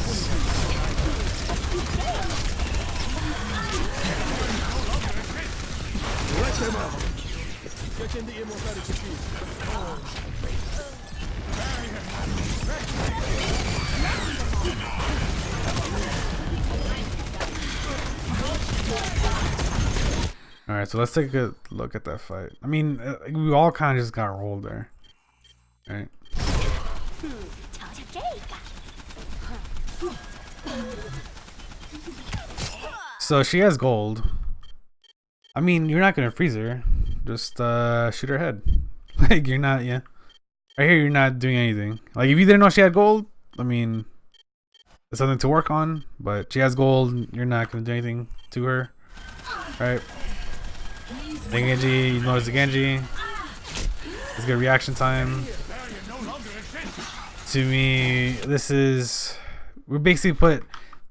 Alright, so let's take a good look at that fight. I mean, we all kind of just got rolled there. Alright. So she has gold. I mean, you're not gonna freeze her. Just shoot her head. Like, you're not, yeah. Right here, you're not doing anything. Like, if you didn't know she had gold, I mean, it's something to work on. But she has gold, you're not gonna do anything to her. Right? The Genji, you notice the Genji. It's good reaction time. To me, this is... We basically put...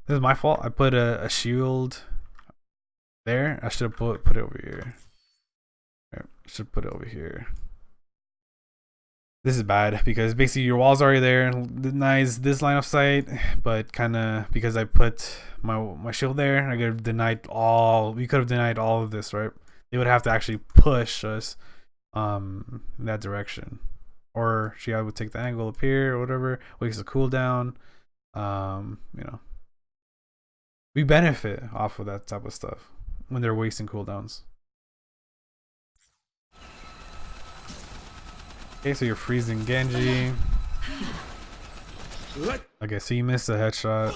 This is my fault. I put a shield there. I should have put it over here. I should put it over here. This is bad because basically your wall's already there and denies this line of sight, but kind of because I put my shield there, I could have denied all. We could have denied all of this, right? They would have to actually push us in that direction, or she would take the angle up here or whatever, wastes the cooldown. You know, we benefit off of that type of stuff when they're wasting cooldowns. Okay, so you're freezing Genji. Okay, so you missed a headshot.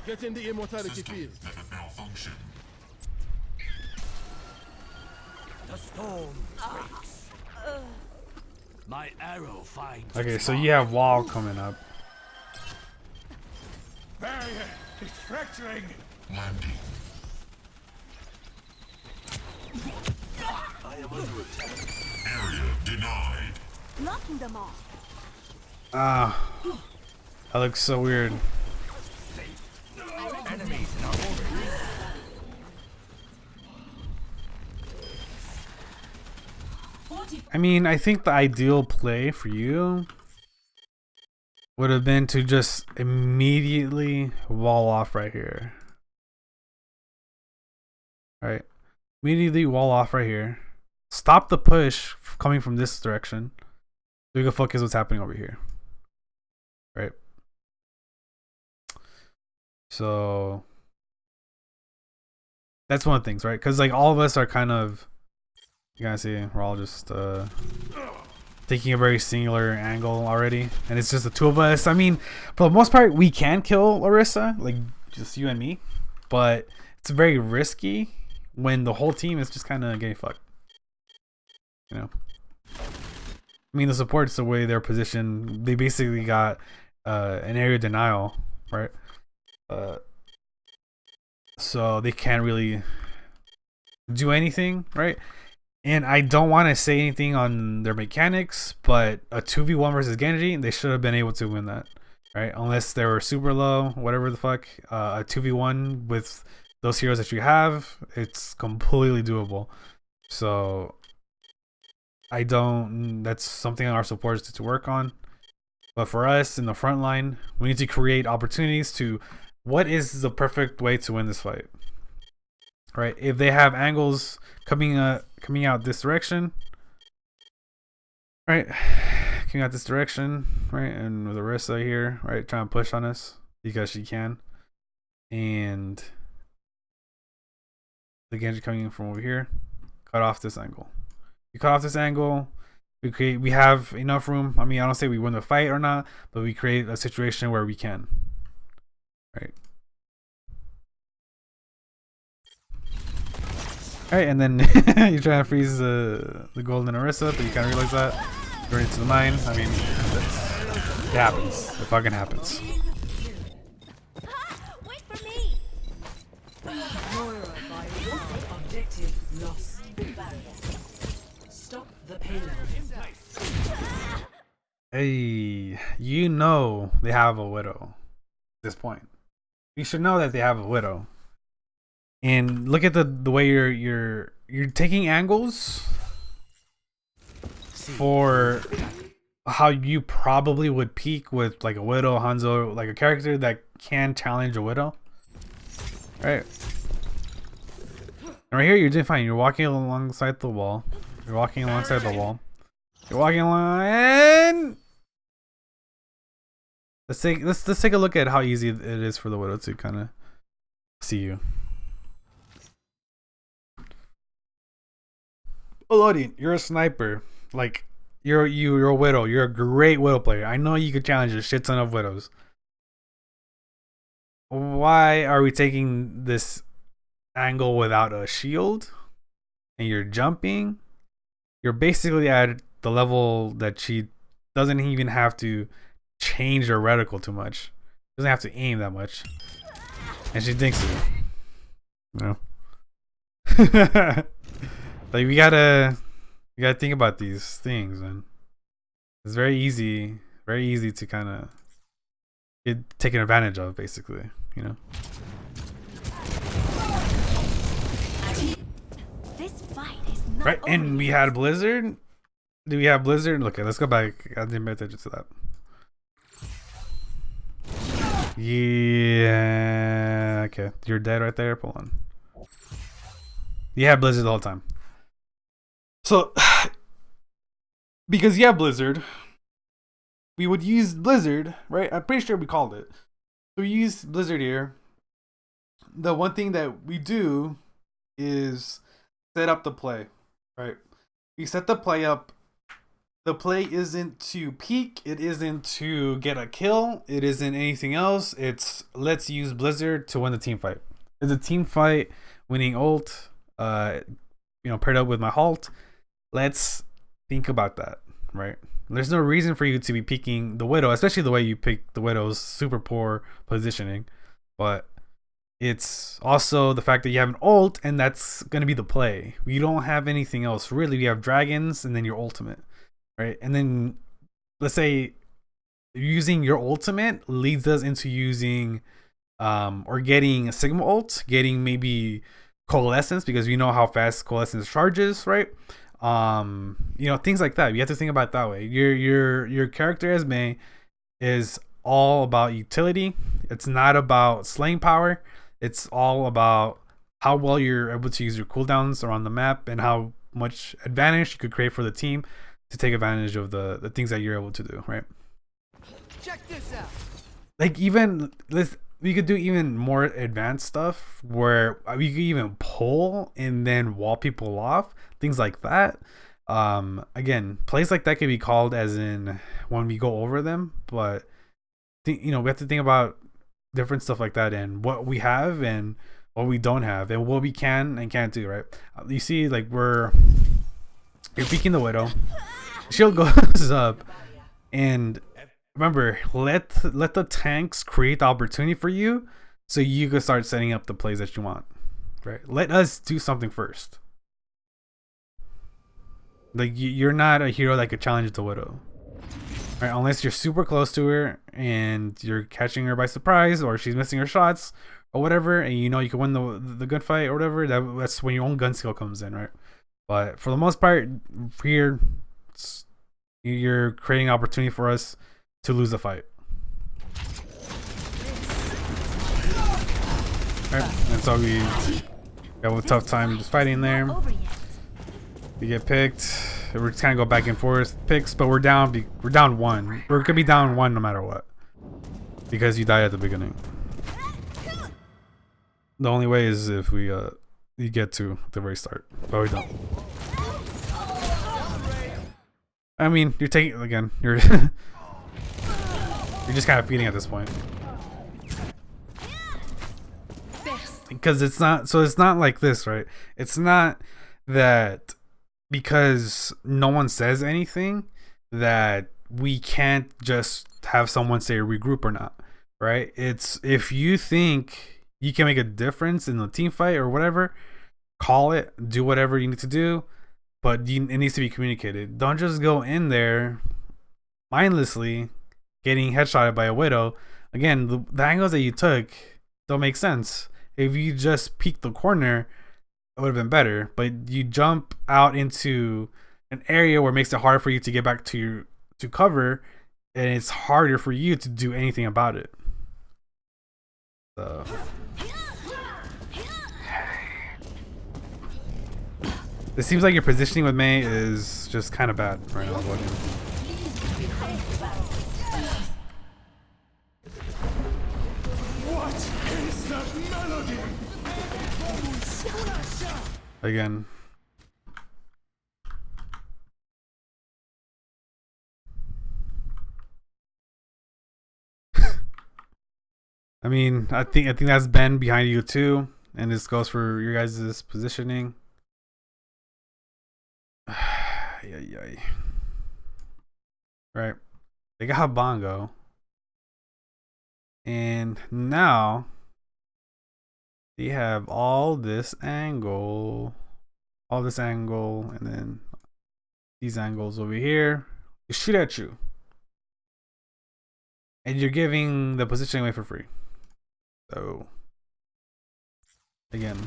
Get in the immortality field. The storm breaks. My arrow finds. Okay, so you have wall coming up. Barrier is fracturing. Landing. I am under attack. Area denied. Knocking them off. Ah, that looks so weird. Enemies in our orbit. I mean, I think the ideal play for you would have been to just immediately wall off right here. Right? Immediately wall off right here. Stop the push coming from this direction. So you can focus what's happening over here. Right? So that's one of the things, right? Because like all of us are kind of, you guys see, we're all just taking a very singular angle already, and it's just the two of us. I mean, for the most part, we can kill Orisa, like just you and me, but it's very risky when the whole team is just kind of getting fucked. You know, I mean, the supports, the way they're positioned, they basically got an area denial, right? So they can't really do anything, right? And I don't want to say anything on their mechanics, but a 2v1 versus Genji, they should have been able to win that, right? Unless they were super low, whatever the fuck. A 2v1 with those heroes that you have, it's completely doable. So that's something our supporters need to work on. But for us in the front line, we need to create opportunities to, what is the perfect way to win this fight? Right? If they have angles coming out this direction, right? Coming out this direction, right? And with Orisa here, right, trying to push on us because she can, and the Genji coming in from over here, cut off this angle. You cut off this angle, we have enough room. I mean, I don't say we win the fight or not, but we create a situation where we can, right? Alright, and then you're trying to freeze the golden Orisa, but you kind of realize that going into the mine. I mean, it happens. It fucking happens. Wait for me. Objective lost. Stop the payload. Hey, you know they have a widow at this point. You should know that they have a widow. And look at the way you're taking angles for how you probably would peak with like a Widow, Hanzo, like a character that can challenge a Widow. Right. And right here you're doing fine. You're walking alongside the wall. You're walking alongside the wall. You're walking along, and let's take a look at how easy it is for the Widow to kind of see you. Alodian, you're a sniper. Like you're a Widow. You're a great Widow player. I know you could challenge a shit ton of Widows. Why are we taking this angle without a shield? And you're jumping. You're basically at the level that she doesn't even have to change her reticle too much. Doesn't have to aim that much. And she thinks it. You know? Like we gotta think about these things, and it's very easy to kind of get taken advantage of, basically, you know. This fight is not Right, over and we yet. had Blizzard. Do we have Blizzard? Okay, let's go back. I didn't pay attention to that. Yeah. Okay, you're dead right there. Pull on. You had Blizzard the whole time. So, because you have Blizzard, we would use Blizzard, right? I'm pretty sure we called it. So we use Blizzard here. The one thing that we do is set up the play, right? We set the play up. The play isn't to peek. It isn't to get a kill. It isn't anything else. It's let's use Blizzard to win the team fight. It's a team fight, winning ult, paired up with my halt. Let's think about that, right? There's no reason for you to be peeking the Widow, especially the way you pick the Widow's super poor positioning. But it's also the fact that you have an ult, and that's going to be the play. We don't have anything else, really. We have dragons, and then your ultimate, right? And then, let's say, using your ultimate leads us into using, or getting a Sigma ult, getting maybe Coalescence, because we know how fast Coalescence charges, right? Things like that. You have to think about it that way. Your character as Mei is all about utility. It's not about slaying power. It's all about how well you're able to use your cooldowns around the map and how much advantage you could create for the team to take advantage of the things that you're able to do, right? Check this out. Like we could do even more advanced stuff where we could even pull and then wall people off, things like that. Again, plays like that could be called as in when we go over them, but we have to think about different stuff like that and what we have and what we don't have and what we can and can't do, right? You see, like you're peeking the Widow, shield goes up, and remember, let the tanks create the opportunity for you so you can start setting up the plays that you want, right? Let us do something first. Like you're not a hero that could challenge the Widow, right? Unless you're super close to her and you're catching her by surprise, or she's missing her shots or whatever, and you can win the gunfight or whatever. That's when your own gun skill comes in, right? But for the most part, here you're creating opportunity for us to lose the fight. Right? And so we have a tough time just fighting there. Not over yet. We get picked. We're just kind of go back and forth picks, but we're down. We're down one. We're gonna be down one no matter what, because you died at the beginning. The only way is if we you get to the very start, but we don't. I mean, you're taking again. You're you're just kind of feeding at this point. Because it's not. So it's not like this, right? It's not that because no one says anything that we can't just have someone say regroup or not, right? It's if you think you can make a difference in the team fight or whatever, call it, do whatever you need to do, but it needs to be communicated. Don't just go in there mindlessly getting headshotted by a Widow. Again, the angles that you took don't make sense. If you just peeked the corner, it would have been better, but you jump out into an area where it makes it hard for you to get back to cover, and it's harder for you to do anything about it. So it seems like your positioning with Mei is just kind of bad right now. What is that melody? Again. I mean, I think that's Ben behind you too, and this goes for your guys' positioning. Yay. Right. They got Bongo. And now they have all this angle, and then these angles over here. They shoot at you, and you're giving the positioning away for free. So again,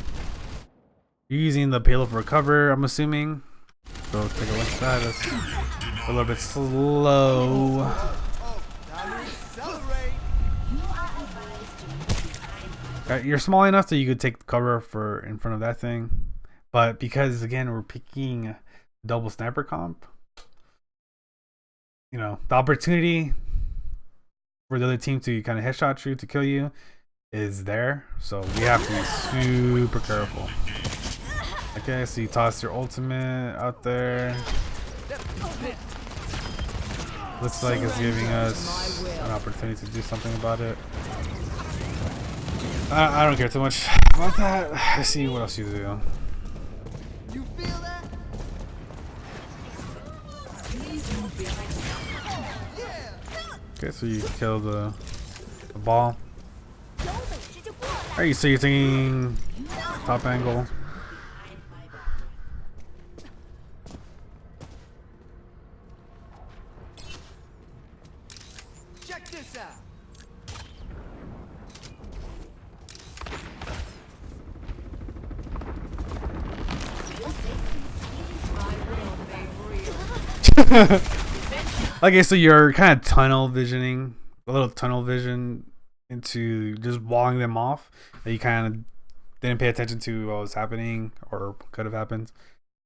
You're using the payload for cover, I'm assuming. So take a look at that. That's a little bit slow. Oh, time to accelerate. You are advised to move behind my You're small enough that you could take cover for in front of that thing, but because again we're picking double sniper comp, you know, the opportunity for the other team to kind of headshot you to kill you is there, so we have to be super careful. Okay, so you toss your ultimate out there. Looks like it's giving us an opportunity to do something about it. I don't care too much about that. Let's see what else you do. You feel that? Okay, so you kill the ball. Alright, so you're taking top angle. Check this out. Okay, so you're kind of tunnel visioning, a little tunnel vision into just walling them off. That you kind of didn't pay attention to what was happening or could have happened.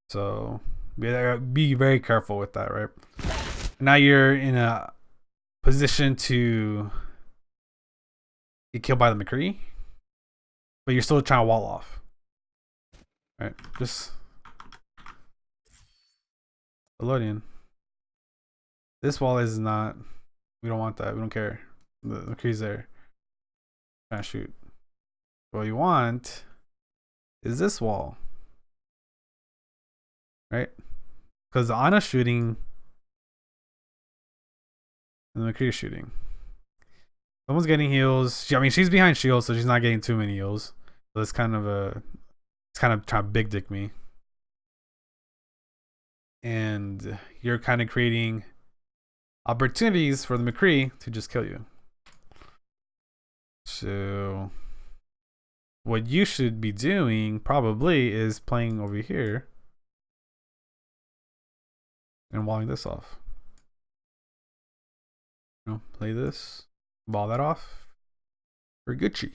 So be very careful with that, right? Now you're in a position to get killed by the McCree, but you're still trying to wall off. Right? Just Alodian. This wall is not. We don't want that. We don't care. The McCree's there. Trying to shoot. What you want is this wall, right? Because Anna's shooting and the McCree is shooting. Someone's getting heals. I mean, she's behind shields, so she's not getting too many heals. So it's kind of trying to big dick me. And you're kind of creating opportunities for the McCree to just kill you. So what you should be doing probably is playing over here and walling this off. You know, play this, ball that off for Gucci.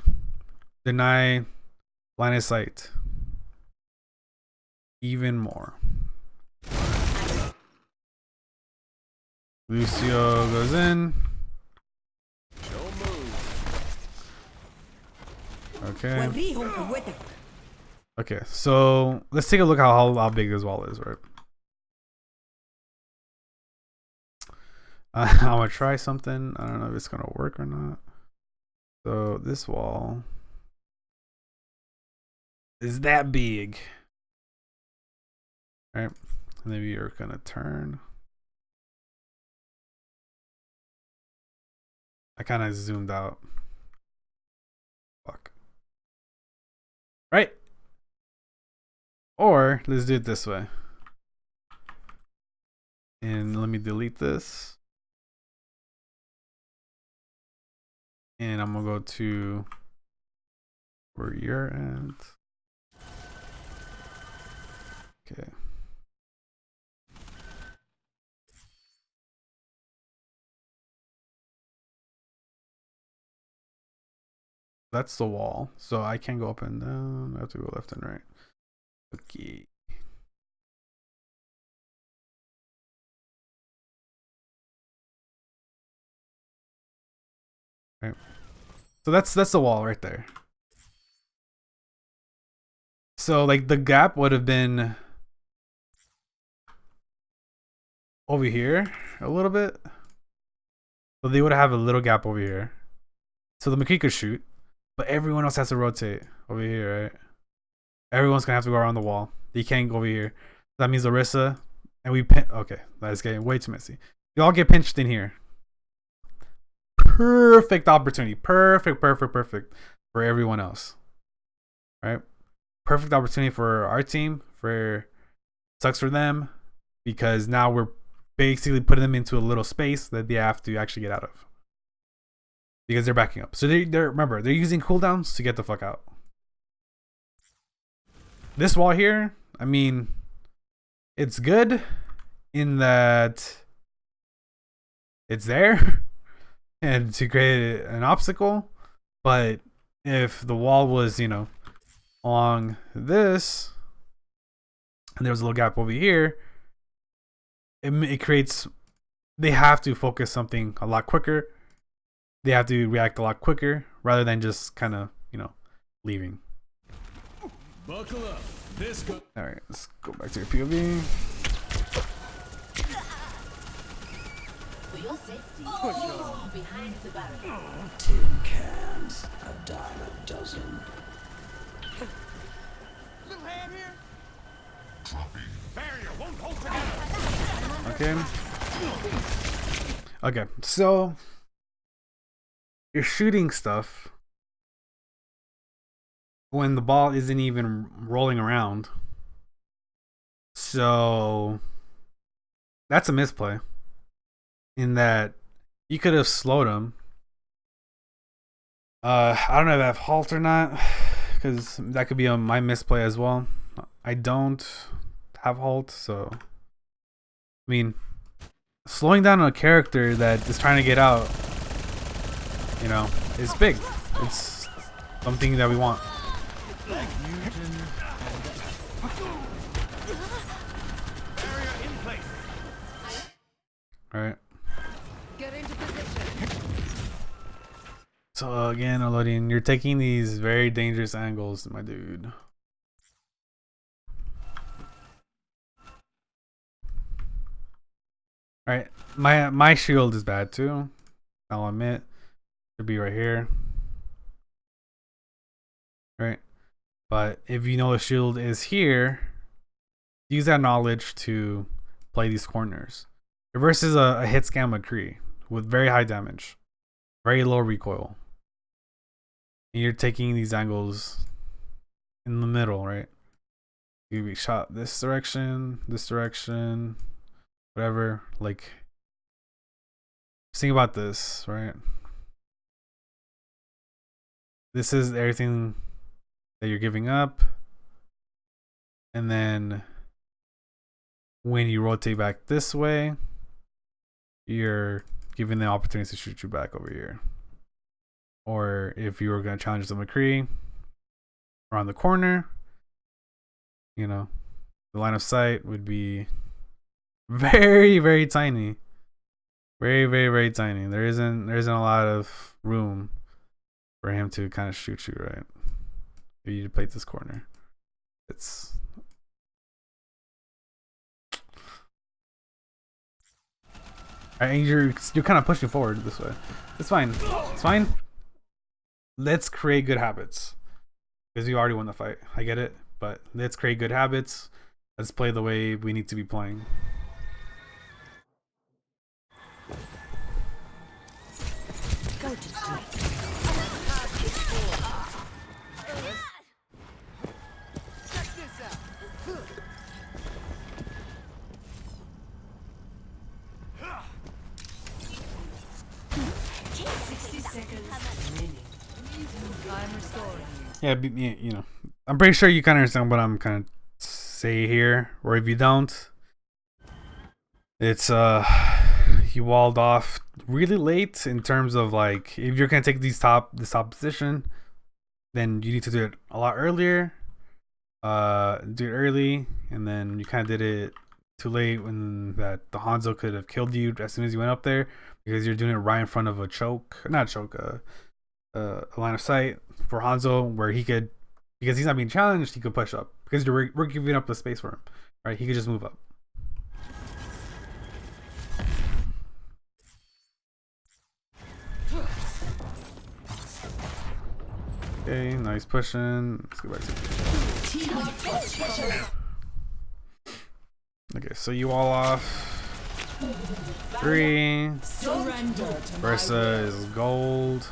Deny line of sight even more. Lucio goes in. Okay. Okay, so let's take a look how big this wall is, right? I'm gonna try something. I don't know if it's gonna work or not. So this wall is that big, right? And then you're gonna turn. I kind of zoomed out. Fuck. Right? Or let's do it this way. And let me delete this. And I'm gonna go to where you're at. Okay. That's the wall. So I can't go up and down. I have to go left and right. Okay. Right. So that's the wall right there. So like the gap would have been over here a little bit. So they would have a little gap over here. So the McCree could shoot. But everyone else has to rotate over here, right? Everyone's gonna have to go around the wall. They can't go over here. That means Larissa and we pin. Okay, that is getting way too messy. You all get pinched in here. Perfect opportunity. Perfect for everyone else. Right? Perfect opportunity for our team. Sucks for them because now we're basically putting them into a little space that they have to actually get out of. Because they're backing up. So they're remember, they're using cooldowns to get the fuck out. this wall here, I mean, it's good in that it's there and to create an obstacle, but if the wall was, you know, along this and there was a little gap over here, it creates, they have to focus something a lot quicker. They have to react a lot quicker rather than just kind of, you know, leaving. Buckle up. This go. All right, let's go back to your POV. For your safety, please behind the barrier. Tin cans, a dime a dozen. Little hand here. Barrier won't hold together. Okay. Okay, so you're shooting stuff when the ball isn't even rolling around. So that's a misplay in that you could have slowed him. I don't know if I have halt or not, because that could be my misplay as well. I don't have halt, so I mean, slowing down a character that is trying to get out, you know, is big. It's something that we want. Barrier in place. All right. Get into position. So again, Alodian, you're taking these very dangerous angles, my dude. All right, my shield is bad too. I'll admit, should be right here. Right, but if you know the shield is here, use that knowledge to play these corners. Versus a Hitscan McCree with very high damage, very low recoil. And you're taking these angles in the middle, right? You be shot this direction, whatever. Like, think about this, right? This is everything that you're giving up, and then when you rotate back this way, you're giving the opportunity to shoot you back over here. Or if you were going to challenge the McCree around the corner, you know, the line of sight would be very, very tiny. Very, very, very tiny. There isn't a lot of room for him to kind of shoot you, right? If you play this corner. It's and you're kind of pushing forward this way. It's fine. It's fine. Let's create good habits. Because we already won the fight. I get it. But let's create good habits. Let's play the way we need to be playing. Go to sleep. Check this out. 60 seconds remaining. I'm restoring you. Yeah, you know, I'm pretty sure you kind of understand what I'm kind of say here. Or if you don't, it's you walled off really late in terms of like, if you're gonna take this top position, then you need to do it a lot earlier. Do it early, and then you kind of did it too late when that the Hanzo could have killed you as soon as you went up there, because you're doing it right in front of a line of sight for Hanzo, where he could, because he's not being challenged, he could push up because we're giving up the space for him, right? He could just move up. Okay, nice pushing. Let's go back to okay, so you all off 3 versus gold.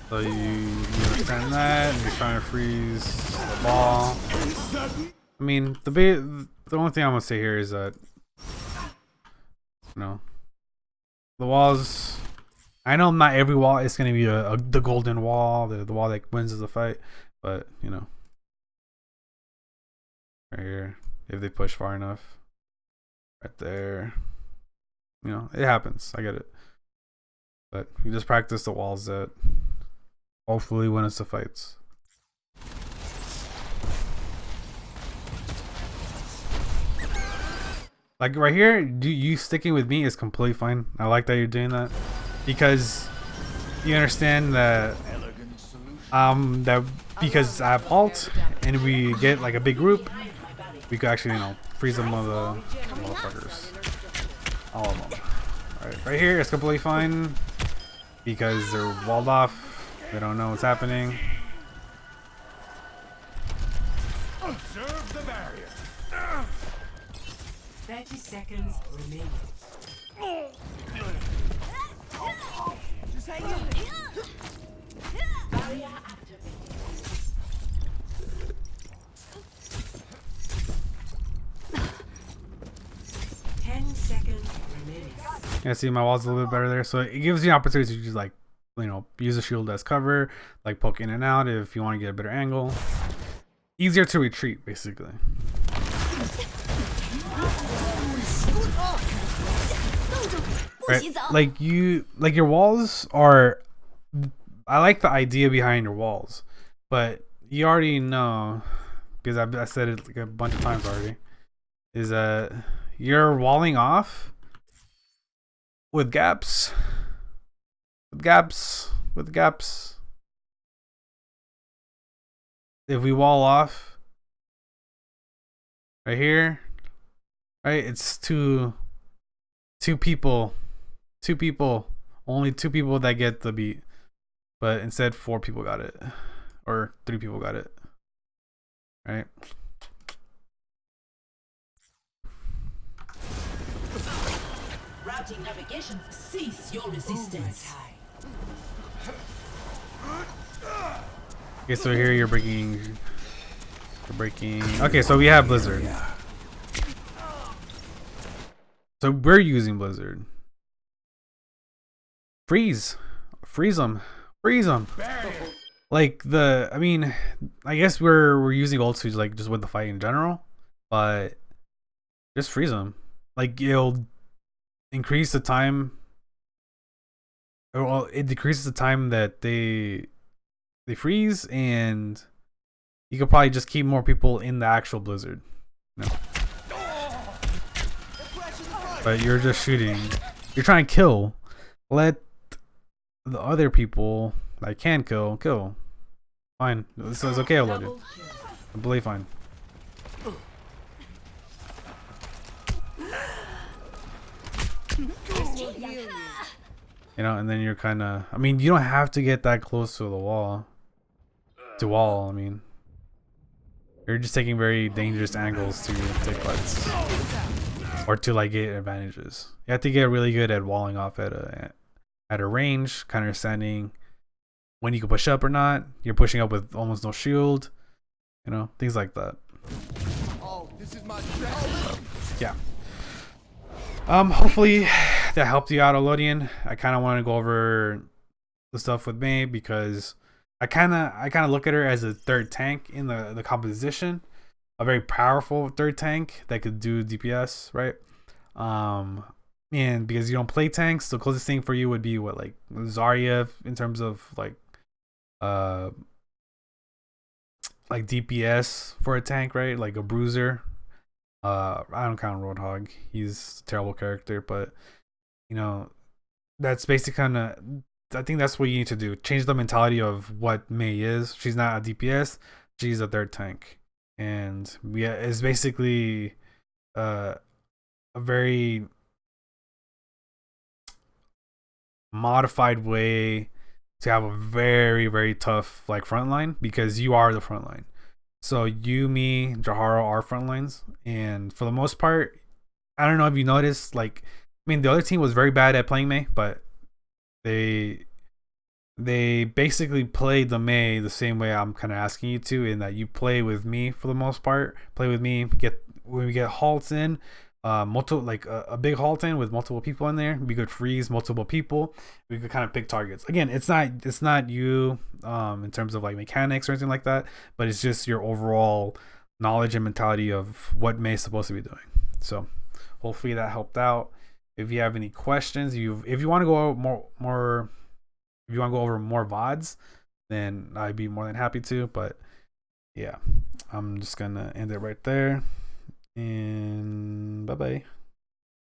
So you understand that, and you're trying to freeze the ball. I mean, the only thing I'm gonna say here is that, you know, the walls. I know not every wall is gonna be the golden wall, the wall that wins the fight, but you know, right here if they push far enough. Right there. You know, it happens. I get it. But you just practice the walls that hopefully win us the fights. Like right here, you sticking with me is completely fine. I like that you're doing that because you understand that that because I have halt and we get like a big group, we could actually, you know, freeze some of the motherfuckers. All of them. Alright, right here it's completely fine because they're walled off. They don't know what's happening. Observe the barrier. 30 seconds remaining. Just hang in there. Barrier activated. 10 seconds remaining. Yeah, see my wall's a little bit better there, so it gives you an opportunity to just like, you know, use a shield as cover, like poke in and out if you want to get a better angle. Easier to retreat, basically. Right, like your walls are. I like the idea behind your walls, but you already know because I said it like a bunch of times already. Is that you're walling off with gaps, with gaps. If we wall off right here, right, it's two people, only 2 people that get the beat, but instead 4 people got it, or 3 people got it, right? Routing navigation. Cease your resistance. Okay, so here you're breaking. Okay, so we have Blizzard. So we're using Blizzard. Freeze them. Like I mean, I guess we're using ult to like just win the fight in general, but just freeze them. Like it'll increase the time. Well, it decreases the time that they freeze, and you could probably just keep more people in the actual Blizzard. No. But you're just shooting. You're trying to kill. Let the other people that can kill. Fine. This is okay, Alodian. Completely fine. You know, and then you're kind of. I mean, you don't have to get that close to the wall. I mean, you're just taking very dangerous angles to take fights, or to like get advantages. You have to get really good at walling off at a range, kind of understanding when you can push up or not. You're pushing up with almost no shield, you know, things like that. Oh, this is my Yeah. Hopefully that helped you out, Alodian. I kind of want to go over the stuff with May because I kind of look at her as a third tank in the composition, a very powerful third tank that could do DPS, right? And because you don't play tanks, the closest thing for you would be what, like Zarya in terms of like DPS for a tank, right? Like a bruiser. I don't count Roadhog. He's a terrible character, but you know, that's basically kind of. I think that's what you need to do. Change the mentality of what Mei is. She's not a DPS. She's a third tank, and it's basically a very modified way to have a very, very tough like front line, because you are the front line. So you, me, Jahara are front lines, and for the most part, I don't know if you noticed, like, I mean, the other team was very bad at playing Mei, but they basically played the Mei the same way I'm kind of asking you to, in that you play with me for the most part. Play with me. When we get halts in, multiple, like a big halt in with multiple people in there, we could freeze multiple people. We could kind of pick targets. Again, it's not you in terms of like mechanics or anything like that, but it's just your overall knowledge and mentality of what May's supposed to be doing. So hopefully that helped out. If you have any questions, if you want to go more if you want to go over more VoDs, then I'd be more than happy to. But yeah, I'm just gonna end it right there, and bye bye.